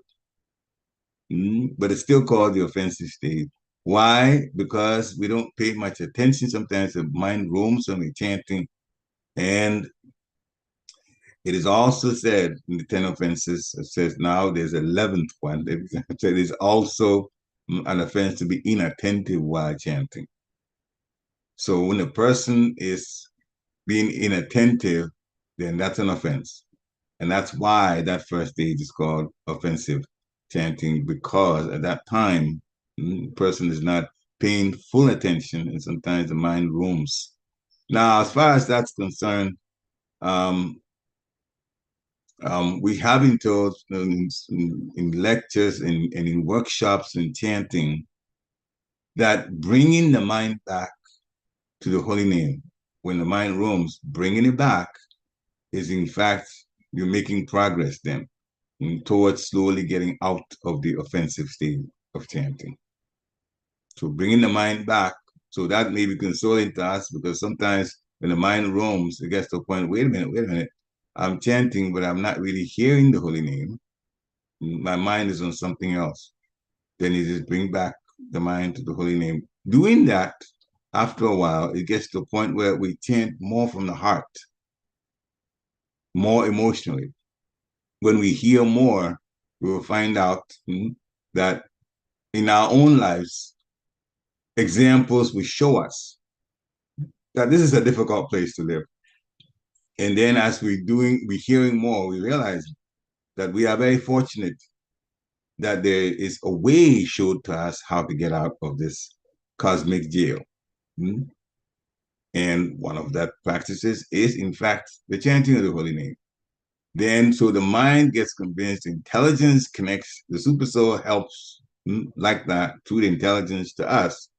But it's still called the offensive stage. Why? Because we don't pay much attention. Sometimes the mind roams when we're chanting. And it is also said in the 10 offenses, it says now there's 11th one. It is also an offense to be inattentive while chanting. So when a person is being inattentive, then that's an offense. And that's why that first stage is called offensive chanting, because at that time, the person is not paying full attention, and sometimes the mind roams. Now, as far as that's concerned, we have been told in lectures and in workshops and chanting that bringing the mind back to the holy name, when the mind roams, bringing it back is in fact, you're making progress then towards slowly getting out of the offensive state of chanting. So bringing the mind back, so that may be consoling to us, because sometimes when the mind roams, it gets to a point, wait a minute, I'm chanting, but I'm not really hearing the holy name. My mind is on something else. Then you just bring back the mind to the holy name. Doing that, after a while, it gets to a point where we chant more from the heart, more emotionally. When we hear more, we will find out that in our own lives, examples will show us that this is a difficult place to live. And then as we're hearing more, we realize that we are very fortunate that there is a way showed to us how to get out of this cosmic jail. And one of that practices is, in fact, the chanting of the holy name. Then, so the mind gets convinced, intelligence connects, the super soul helps like that through the intelligence to us.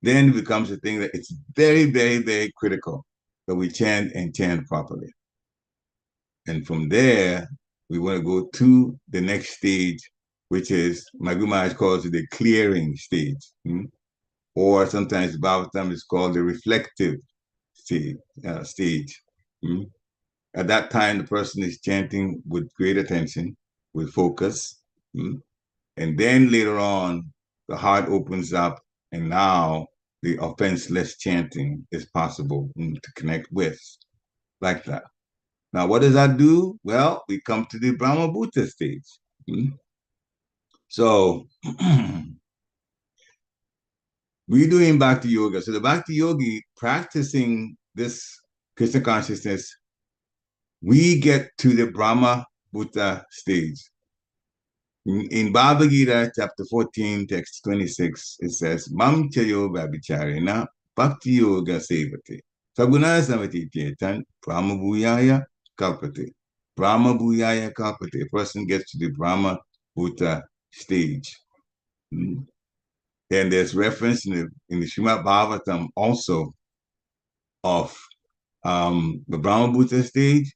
Then it becomes a thing that it's very, very, very critical that we chant and chant properly. And from there, we want to go to the next stage, which is, my Guru Maharaj calls it the clearing stage. Or sometimes the Bhagavatam is called the reflective stage. At that time, the person is chanting with great attention, with focus. And then later on, the heart opens up, and now the offenseless chanting is possible to connect with, like that. Now, what does that do? Well, we come to the Brahma Bhuta stage. So, we're doing Bhakti Yoga. So the Bhakti Yogi, practicing this Krishna consciousness, we get to the Brahma Bhuta stage. In Bhagavad Gita, chapter 14, text 26, it says, Mam chayo vabhicharena bhakti yoga sevate. Saguna samati chetan Brahma bhuyaya kalpate. Brahma bhuyaya kalpate. A person gets to the Brahma Bhuta stage. And there's reference in the Srimad Bhagavatam also of the Brahma Bhuta stage,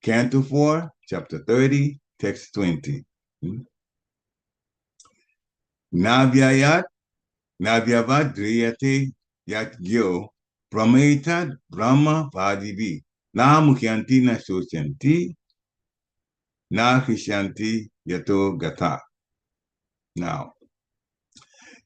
Canto 4, chapter 30, text 20. Navyayat, Navyavad driyate yat gyo Brahmaitad Brahma Vadivi. Na mukyanti na shochanti, na krishanti yato gata. Now,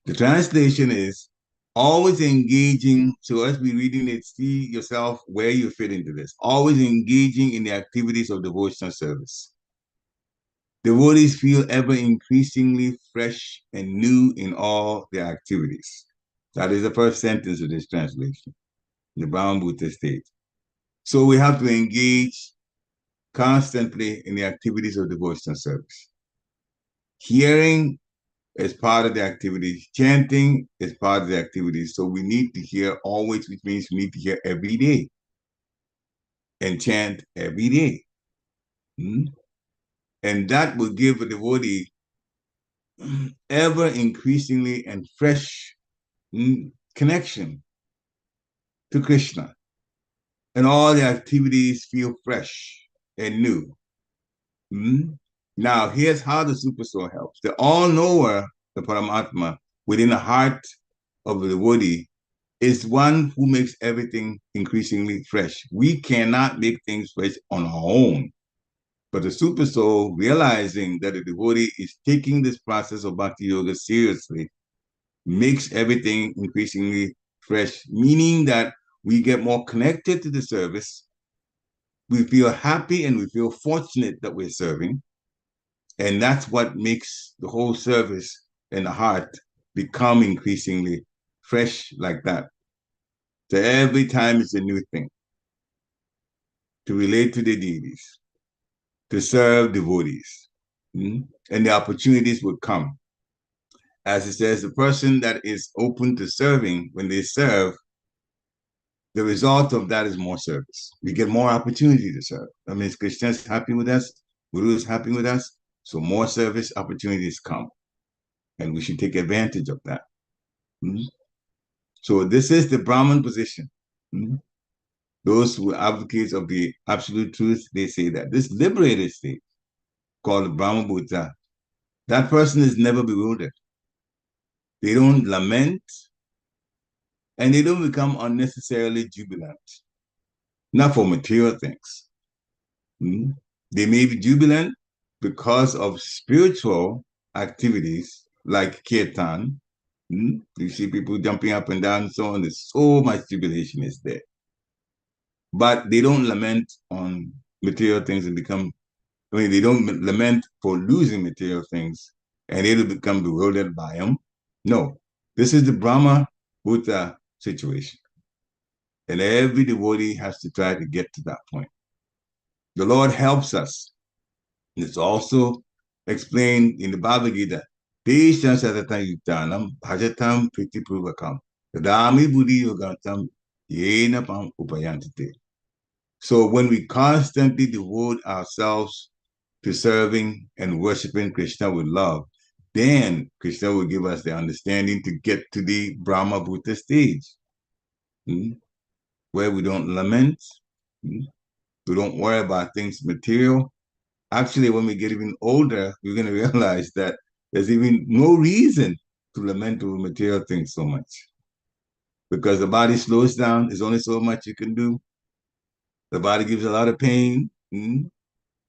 the translation is always engaging. So as we reading it, see yourself where you fit into this. Always engaging in the activities of devotional service. Devotees feel ever increasingly fresh and new in all their activities. That is the first sentence of this translation, the Brahma Bhuta state. So we have to engage constantly in the activities of devotional service. Hearing is part of the activities. Chanting is part of the activities. So we need to hear always, which means we need to hear every day and chant every day. And that will give a devotee ever increasingly and fresh connection to Krishna. And all the activities feel fresh and new. Now, here's how the Super Soul helps. The all-knower, the Paramatma, within the heart of the devotee, is one who makes everything increasingly fresh. We cannot make things fresh on our own, But the super soul, realizing that the devotee is taking this process of bhakti yoga seriously, makes everything increasingly fresh, meaning that we get more connected to the service. We feel happy and we feel fortunate that we're serving. And that's what makes the whole service and the heart become increasingly fresh like that. So every time it's a new thing to relate to the deities, to serve devotees, and the opportunities will come. As it says, the person that is open to serving, when they serve, the result of that is more service. We get more opportunity to serve. That means Krishna is happy with us, Guru is happy with us, so more service opportunities come. And we should take advantage of that. So this is the Brahman position. Those who are advocates of the absolute truth, they say that this liberated state called the Brahma Bhuta, that person is never bewildered. They don't lament and they don't become unnecessarily jubilant. Not for material things. They may be jubilant because of spiritual activities like kirtan. You see people jumping up and down and so on. There's so much jubilation is there. But they don't lament on material things and they don't lament for losing material things and they become bewildered by them. No, this is the Brahma Bhuta situation. And every devotee has to try to get to that point. The Lord helps us. It's also explained in the Bhagavad Gita. Desha Satatam Yuktanam Bhajatam Priti Purvakam Tadami Buddhi Yogatam Yena Pam Upayantite. So when we constantly devote ourselves to serving and worshiping Krishna with love, then Krishna will give us the understanding to get to the Brahma Bhuta stage, where we don't lament, we don't worry about things material. Actually, when we get even older, we're going to realize that there's even no reason to lament over material things so much. Because the body slows down, there's only so much you can do. The body gives a lot of pain.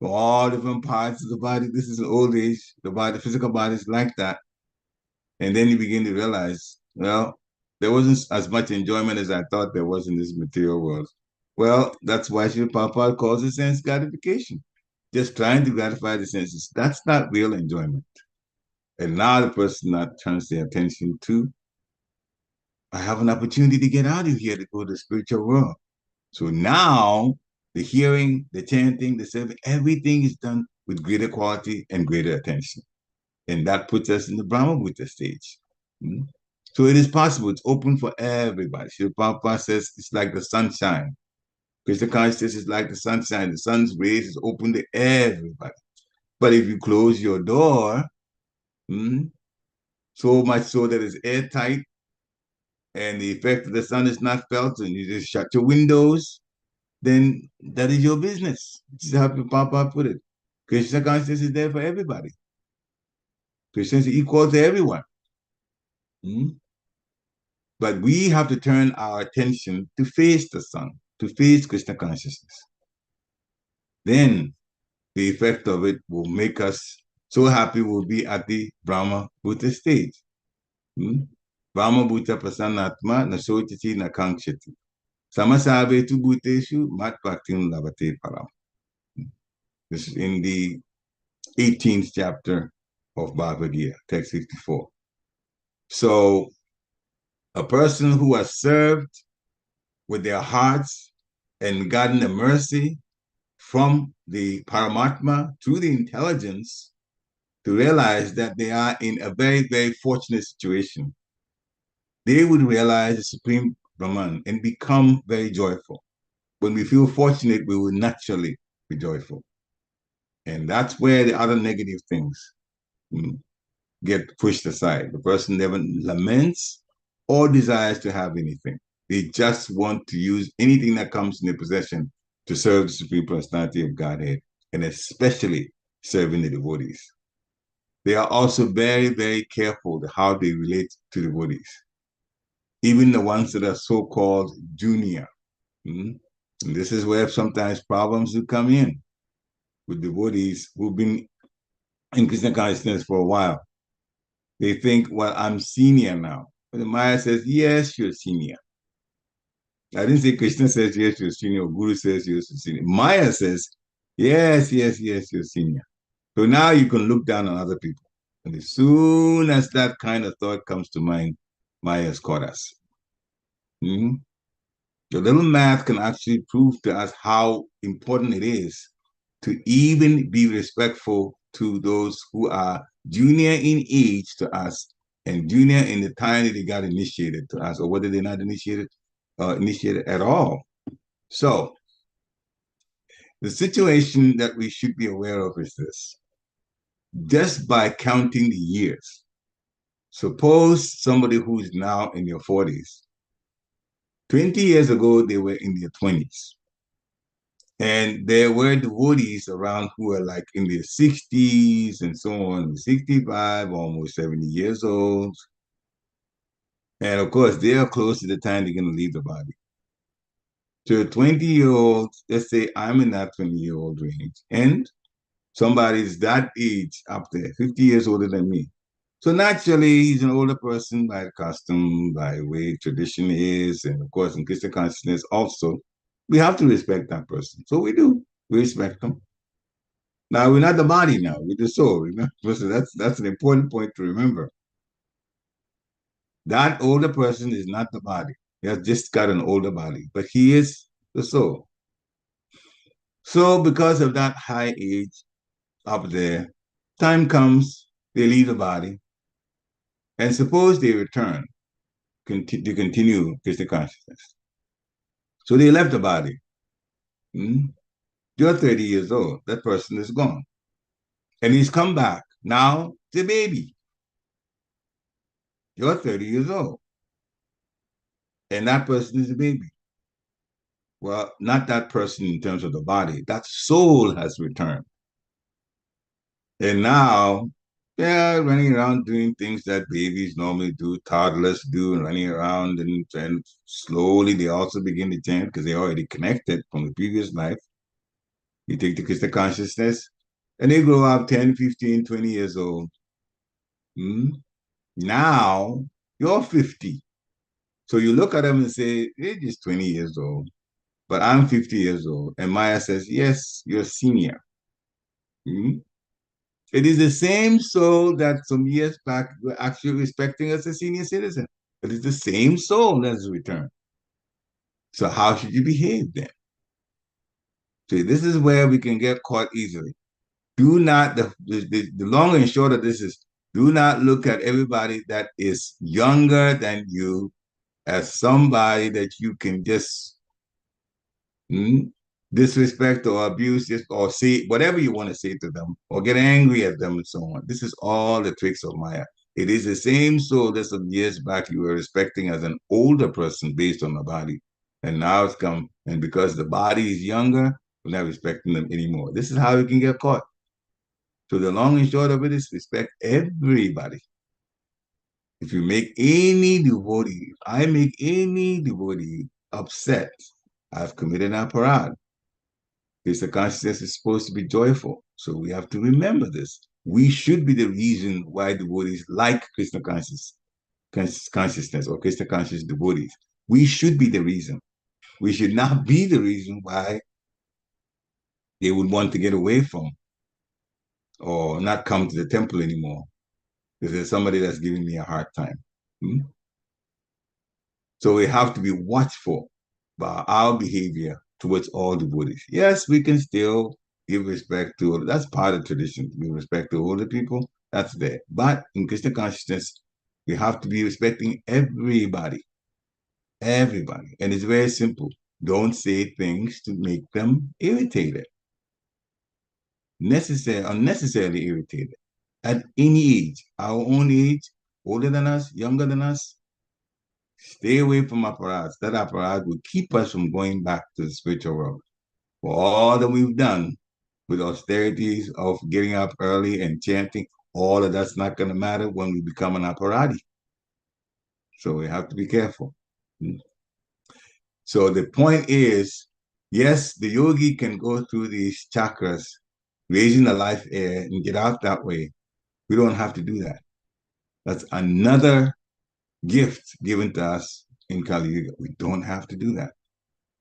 For all different parts of the body. This is old age. The physical body is like that. And then you begin to realize, well, there wasn't as much enjoyment as I thought there was in this material world. Well, that's why Sri Prabhupada calls it sense gratification. Just trying to gratify the senses. That's not real enjoyment. And now the person that turns their attention to, I have an opportunity to get out of here to go to the spiritual world. So now the hearing, the chanting, the serving, everything is done with greater quality and greater attention. And that puts us in the Brahma Bhuta stage. So it is possible. It's open for everybody. Srila Prabhupada says it's like the sunshine. Krishna consciousness is like the sunshine. The sun's rays is open to everybody. But if you close your door, so much so that it's airtight and the effect of the sun is not felt and you just shut your windows, then that is your business. This is how Prabhupada put it. Krishna consciousness is there for everybody. Krishna is equal to everyone. But we have to turn our attention to face the sun, to face Krishna consciousness. Then the effect of it will make us so happy we'll be at the Brahma Bhuta stage. Brahma Bhuta Prasannatma Nasotiti Nakankshati. Samasavetu Bhuteshu Mat Bhaktim Lavate Param. This is in the 18th chapter of Bhagavad Gita, text 64. So a person who has served with their hearts and gotten the mercy from the Paramatma through the intelligence to realize that they are in a very, very fortunate situation, they would realize the Supreme Brahman and become very joyful. When we feel fortunate, we will naturally be joyful. And that's where the other negative things get pushed aside. The person never laments or desires to have anything. They just want to use anything that comes in their possession to serve the Supreme Personality of Godhead, and especially serving the devotees. They are also very, very careful how they relate to devotees, even the ones that are so-called junior. And this is where sometimes problems do come in. with devotees who've been in Krishna consciousness for a while. They think, well, I'm senior now. But the Maya says, yes, you're senior. I didn't say Krishna says, yes, you're senior, or Guru says, yes, you're senior. Maya says, yes, yes, yes, you're senior. So now you can look down on other people. And as soon as that kind of thought comes to mind, Maya's caught us. Mm-hmm. The little math can actually prove to us how important it is to even be respectful to those who are junior in age to us and junior in the time that they got initiated to us, or whether they're not initiated at all. So the situation that we should be aware of is this. Just by counting the years, suppose somebody who's now in their 40s, 20 years ago, they were in their 20s. And there were devotees around who were like in their 60s and so on, 65, almost 70 years old. And of course, they are close to the time they're going to leave the body. So a 20-year-old, let's say I'm in that 20-year-old range, and somebody's that age up there, 50 years older than me. So naturally, he's an older person by custom, by way tradition is, and of course, in Christian consciousness also, we have to respect that person. So we do. We respect them. Now we're not the body now, we're the soul. So that's an important point to remember. That older person is not the body. He has just got an older body, but he is the soul. So because of that high age up there, time comes, they leave the body, and suppose they return to continue Krishna consciousness. So they left the body. You're 30 years old. That person is gone. And he's come back. Now, the baby. You're 30 years old. And that person is a baby. Well, not that person in terms of the body. That soul has returned. And now they're running around doing things that babies normally do, toddlers do, and running around. And slowly they also begin to change because they're already connected from the previous life. You take the Krishna consciousness, and they grow up 10, 15, 20 years old. Now you're 50. So you look at them and say, they're just 20 years old, but I'm 50 years old. And Maya says, yes, you're senior. It is the same soul that some years back were actually respecting as a senior citizen. It is the same soul that has returned. So how should you behave then? See, this is where we can get caught easily. Do not, the long and short of this is, do not look at everybody that is younger than you as somebody that you can just disrespect or abuse or say whatever you want to say to them or get angry at them and so on. This is all the tricks of Maya. It is the same soul that some years back you were respecting as an older person based on the body. And now it's come, and because the body is younger, we're not respecting them anymore. This is how you can get caught. So the long and short of it is respect everybody. If you make any devotee, if I make any devotee upset, I've committed an aparad. Krishna consciousness is supposed to be joyful. So we have to remember this. We should be the reason why devotees like Krishna consciousness or Krishna conscious devotees. We should be the reason. We should not be the reason why they would want to get away from or not come to the temple anymore because there's somebody that's giving me a hard time. So we have to be watchful about our behavior towards all devotees. Yes, we can still give respect to, that's part of tradition, to give respect to older people, that's there. But in Krishna consciousness, we have to be respecting everybody. Everybody. And it's very simple. Don't say things to make them irritated. Unnecessarily irritated. At any age, our own age, older than us, younger than us, stay away from apparatus. That apparatus will keep us from going back to the spiritual world. For all that we've done with austerities of getting up early and chanting, all of that's not going to matter when we become an apparati. So we have to be careful. So the point is, yes, the yogi can go through these chakras raising the life air and get out that way. We don't have to do that. That's another gift given to us in Kali Yuga. We don't have to do that.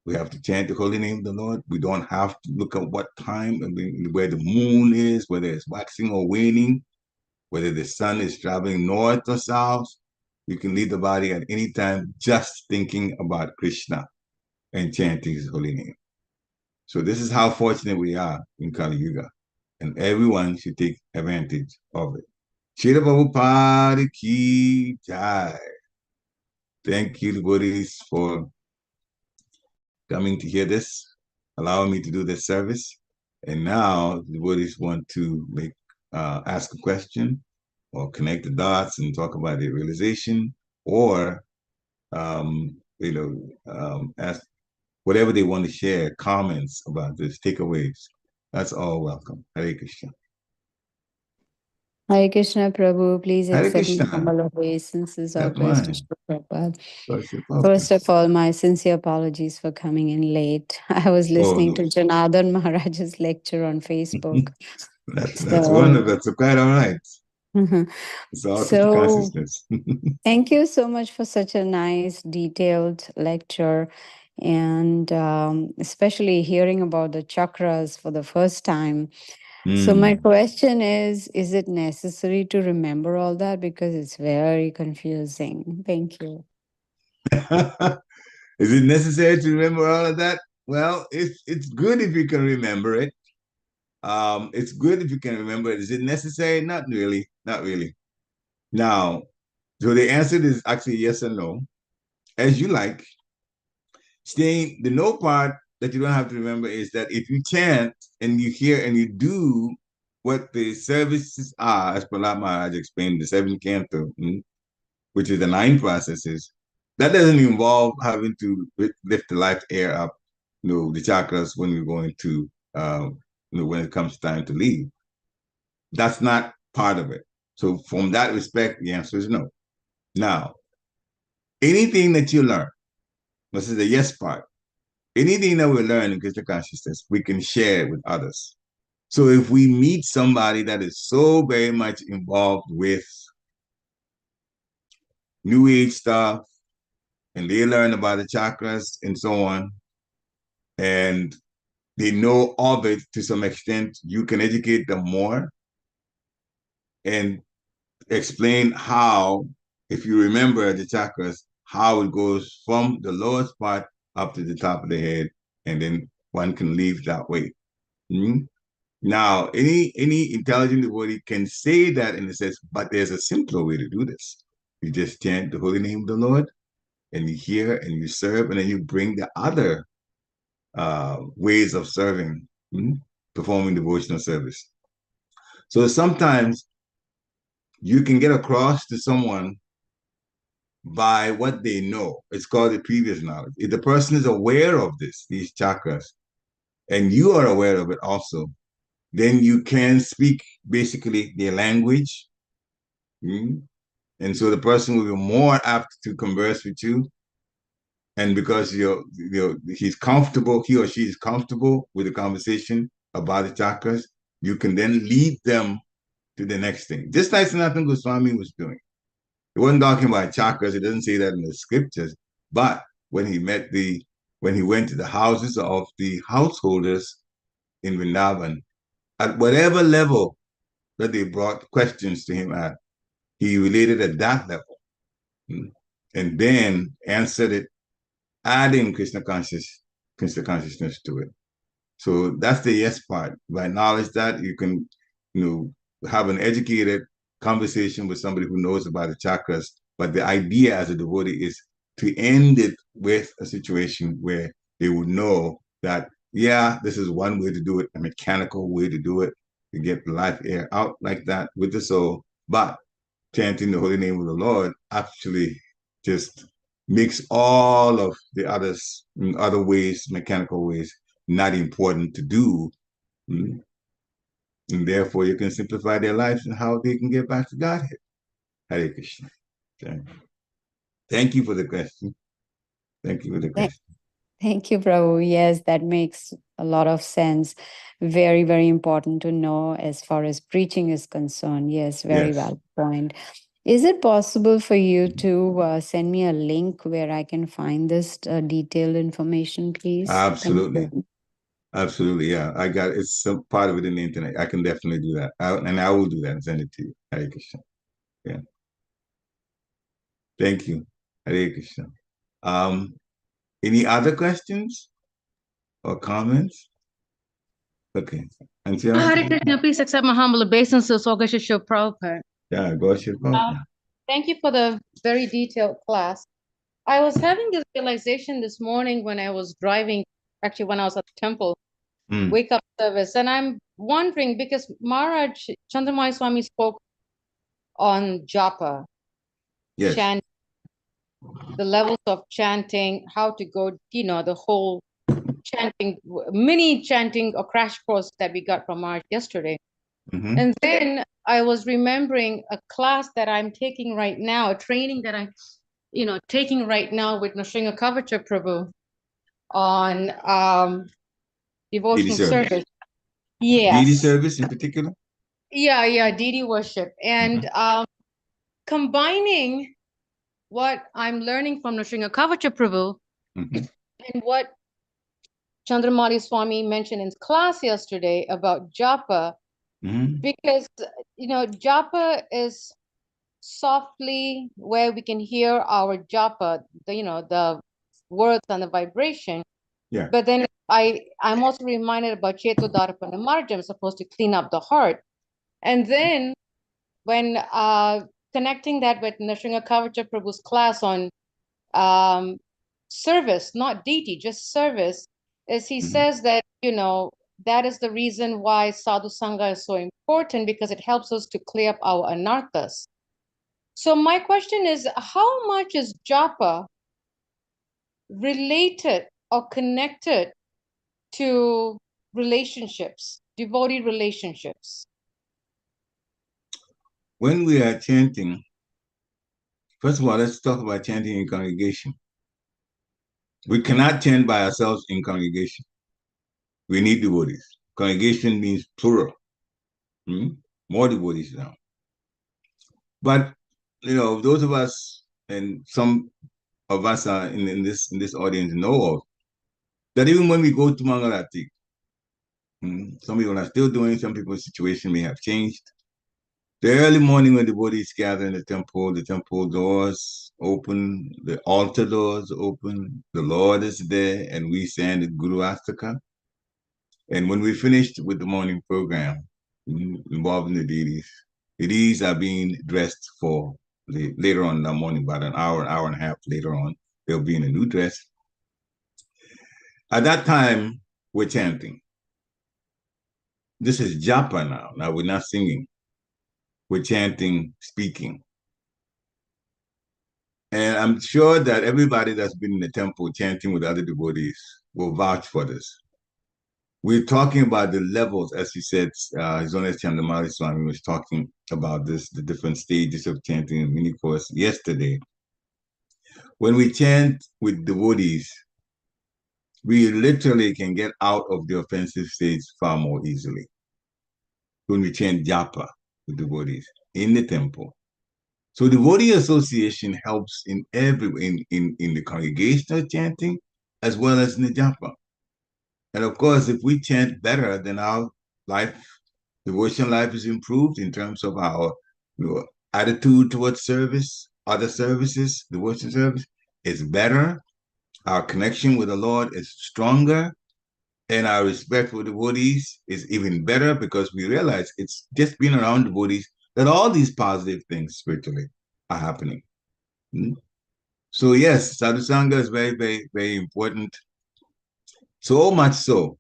We have to chant the holy name of the Lord. We don't have to look at what time, where the moon is, whether it's waxing or waning, whether the sun is traveling north or south. You can leave the body at any time just thinking about Krishna and chanting his holy name. So this is how fortunate we are in Kali Yuga. And everyone should take advantage of it. Shri Prabhupada ki jai. Thank you, devotees, for coming to hear this, allowing me to do this service. And now the devotees want to ask a question or connect the dots and talk about their realization, or ask whatever they want to share, comments about this, takeaways. That's all welcome. Hare Krishna. Hare Krishna, Prabhu. Please Hare accept my Krishna. humble obeisances Have of praise to mine. Shri Prabhupada. First First of all, my sincere apologies for coming in late. I was listening to Janardhan Maharaj's lecture on Facebook. That's wonderful. That's quite all right. It's all Krishna consciousness. Thank you so much for such a nice, detailed lecture. And especially hearing about the chakras for the first time. So my question is it necessary to remember all that? Because it's very confusing. Thank you. Is it necessary to remember all of that? Well, it's good if you can remember it. It's good if you can remember it. Is it necessary? Not really. Not really. Now, so the answer is actually yes and no, as you like. Staying the no part that you don't have to remember is that if you chant and you hear and you do what the services are, as Prahlad Maharaj explained, the 7 canto, which is the 9 processes, that doesn't involve having to lift the life air up, the chakras when you're going to, when it comes time to leave. That's not part of it. So from that respect, the answer is no. Now, anything that you learn, this is the yes part, anything that we learn in Krishna consciousness, we can share with others. So if we meet somebody that is so very much involved with New Age stuff, and they learn about the chakras and so on, and they know of it to some extent, you can educate them more and explain how, if you remember the chakras, how it goes from the lowest part up to the top of the head, and then one can leave that way. Now, any intelligent devotee can say that in a sense, but there's a simpler way to do this. You just chant the holy name of the Lord, and you hear and you serve, and then you bring the other ways of serving, performing devotional service. So sometimes you can get across to someone by what they know. It's called the previous knowledge. If the person is aware of these chakras, and you are aware of it also, then you can speak basically their language. And so the person will be more apt to converse with you. And because he's comfortable, he or she is comfortable with the conversation about the chakras, you can then lead them to the next thing. Just like Sanatana Goswami was doing. He wasn't talking about chakras, it doesn't say that in the scriptures, but when he went to the houses of the householders in Vrindavan, at whatever level that they brought questions to him at, he related at that level, and then answered it, adding Krishna consciousness to it. So that's the yes part. By knowledge that you can, have an educated conversation with somebody who knows about the chakras. But the idea as a devotee is to end it with a situation where they would know that, yeah, this is one way to do it, a mechanical way to do it, to get the life air out like that with the soul. But chanting the holy name of the Lord actually just makes all of the other ways, mechanical ways, not important to do. And therefore you can simplify their lives and how they can get back to Godhead. Hare Krishna. Okay. Thank you for the question. Thank you for the question. Thank you, Prabhu. Yes, that makes a lot of sense. Very, very important to know as far as preaching is concerned. Yes, very Yes. valid point. Is it possible for you to send me a link where I can find this detailed information, please? Absolutely. Absolutely. Yeah. I got it's some part of it in the internet. I can definitely do that. And I will do that and send it to you. Hare Krishna. Yeah. Thank you. Hare Krishna. Any other questions or comments? Okay. Until Hare Krishna, please accept my humble obeisances, August Shil Prabhupada. yeah, go ahead. Thank you for the very detailed class. I was having this realization this morning when I was driving, actually when I was at the temple, wake up service, and I'm wondering because Maharaj Chandramani Swami spoke on japa, Yes. chant, the levels of chanting, how to go, the whole chanting, mini chanting or crash course that we got from Maharaj yesterday. Mm-hmm. And then I was remembering a class that I'm taking right now, a training that I'm, taking right now with Nrsinga Kavacha Prabhu on devotional service. Yes. Deity service in particular? Yeah, deity worship. And combining what I'm learning from Nrsinga Kavacha Prabhu and what Chandramali Swami mentioned in class yesterday about japa, because, japa is softly where we can hear our japa, the words and the vibration. Yeah. But then I'm also reminded about Cheto Darpana Marjam, supposed to clean up the heart. And then when connecting that with Nrsinga Kavacha Prabhu's class on service, not deity, just service, is he says that, that is the reason why Sadhu Sangha is so important, because it helps us to clear up our anarthas. So my question is, how much is japa related or connected to relationships, devotee relationships? When we are chanting, first of all, let's talk about chanting in congregation. We cannot chant by ourselves in congregation. We need devotees. Congregation means plural. More devotees now. But those of us, and some of us are in this audience know of, that even when we go to Mangalati, some people are still doing, some people's situation may have changed. The early morning when the devotees gather in the temple doors open, the altar doors open, the Lord is there, and we stand Guru Astaka. And when we finished with the morning program involving the deities are being dressed for later on in the morning, about an hour and a half later on, they'll be in a new dress. At that time, we're chanting. This is japa now. Now we're not singing. We're chanting, speaking. And I'm sure that everybody that's been in the temple chanting with other devotees will vouch for this. We're talking about the levels, as he said, His Holiness Chandramali Swami was talking about this, the different stages of chanting in mini course yesterday. When we chant with devotees, we literally can get out of the offensive stage far more easily. When we chant japa with devotees in the temple. So devotee association helps in the congregational chanting as well as in the japa. And of course, if we chant better, then our devotional life is improved in terms of our attitude towards service, other services, devotional service is better. Our connection with the Lord is stronger. And our respect for devotees is even better because we realize it's just being around devotees that all these positive things spiritually are happening. So yes, sadhusanga is very, very, very important. So much so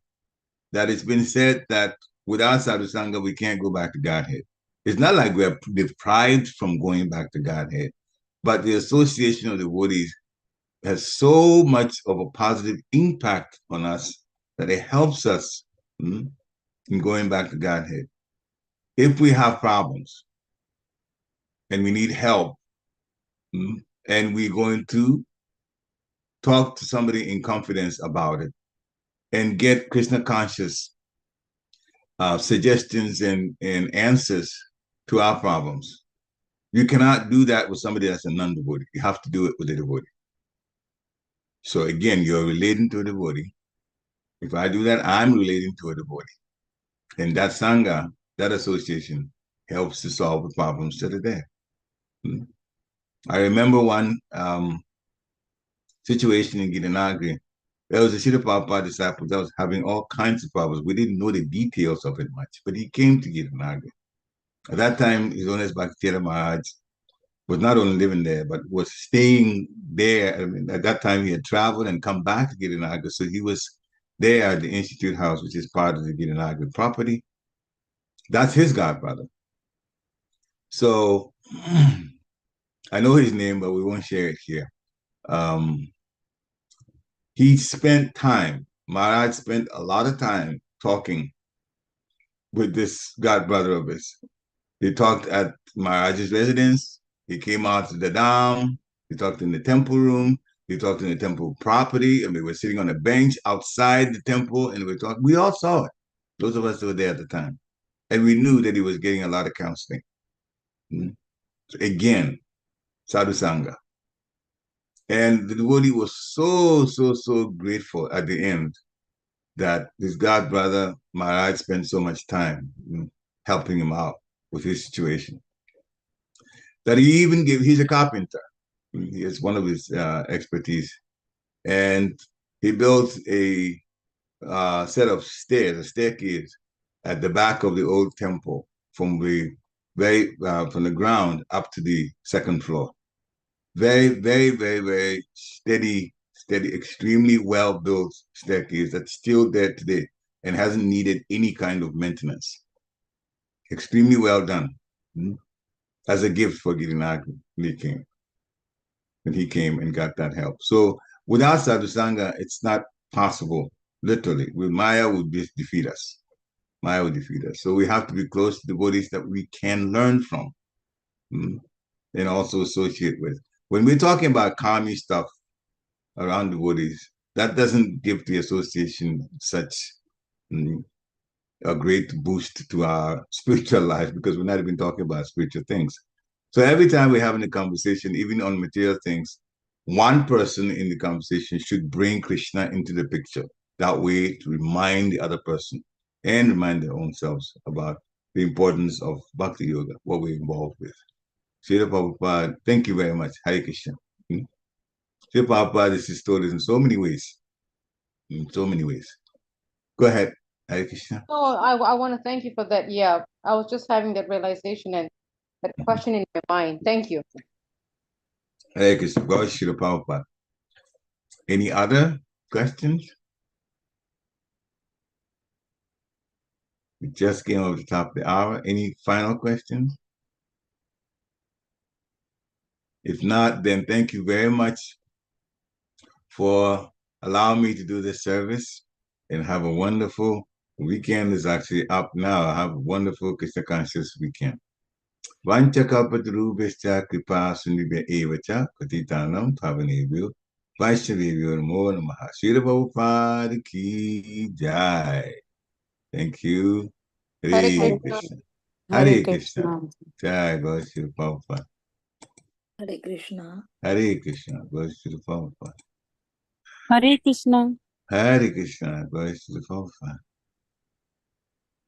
that it's been said that without sadhusanga, we can't go back to Godhead. It's not like we're deprived from going back to Godhead, but the association of devotees has so much of a positive impact on us that it helps us in going back to Godhead. If we have problems and we need help, and we're going to talk to somebody in confidence about it, and get Krishna conscious suggestions and answers to our problems. You cannot do that with somebody that's a non-devotee. You have to do it with a devotee. So again, you're relating to a devotee. If I do that, I'm relating to a devotee. And that Sangha, that association, helps to solve the problems that are there. I remember one situation in Gitanagri. There was a Srila Prabhupada disciple that was having all kinds of problems. We didn't know the details of it much, but he came to Gitanagri. At that time, His Holiness Bhakti Maharaj was not only living there, but was staying there. I mean, at that time, he had traveled and come back to Gitanagri. So he was there at the Institute House, which is part of the Gitanagri property. That's his godbrother. So I know his name, but we won't share it here. He spent time, Maharaj spent a lot of time talking with this godbrother of his. He talked at Maharaj's residence. He came out to the dam. He talked in the temple room. He talked in the temple property. And we were sitting on a bench outside the temple and we were talking. We all saw it, those of us that were there at the time. And we knew that he was getting a lot of counseling. So again, Sadhu Sangha. And the devotee was so grateful at the end that his god brother Maharaj spent so much time helping him out with his situation. That he even he's a carpenter. He is one of his expertise. And he built a set of stairs, a staircase at the back of the old temple from the ground up to the second floor. Very steady, extremely well-built staircase that's still there today and hasn't needed any kind of maintenance. Extremely well done. As a gift for Girinagri when he came and got that help. So without Sadhu Sangha, it's not possible, literally. With Maya would defeat us. Maya would defeat us. So we have to be close to devotees that we can learn from and also associate with. When we're talking about karmi stuff around devotees, that doesn't give the association such a great boost to our spiritual life because we're not even talking about spiritual things. So every time we're having a conversation, even on material things, one person in the conversation should bring Krishna into the picture. That way to remind the other person and remind their own selves about the importance of Bhakti Yoga, what we're involved with. Srila Prabhupada, thank you very much. Hare Krishna. Srila Prabhupada is distorted in so many ways. In so many ways. Go ahead. Hare Krishna. No, I want to thank you for that. Yeah, I was just having that realization and that question in my mind. Thank you. Hare Krishna. God, Srila Prabhupada. Any other questions? We just came over the top of the hour. Any final questions? If not, then thank you very much for allowing me to do this service and have a wonderful weekend. Is actually up now. Have a wonderful Krishna conscious weekend. Vanchakapatarubhascha kripa sunibhya evacha patitanam pavanebhyo Vaishnavebhyo namo namaha. Srila Prabhupada ki jai. Thank you. Hare Krishna. Hare Krishna. Jai Gaur Srila Prabhupada. Hare Krishna. Hare Krishna. Gaur Srila Prabhupada. Hare Krishna. Hare Krishna. Gaur Srila Prabhupada.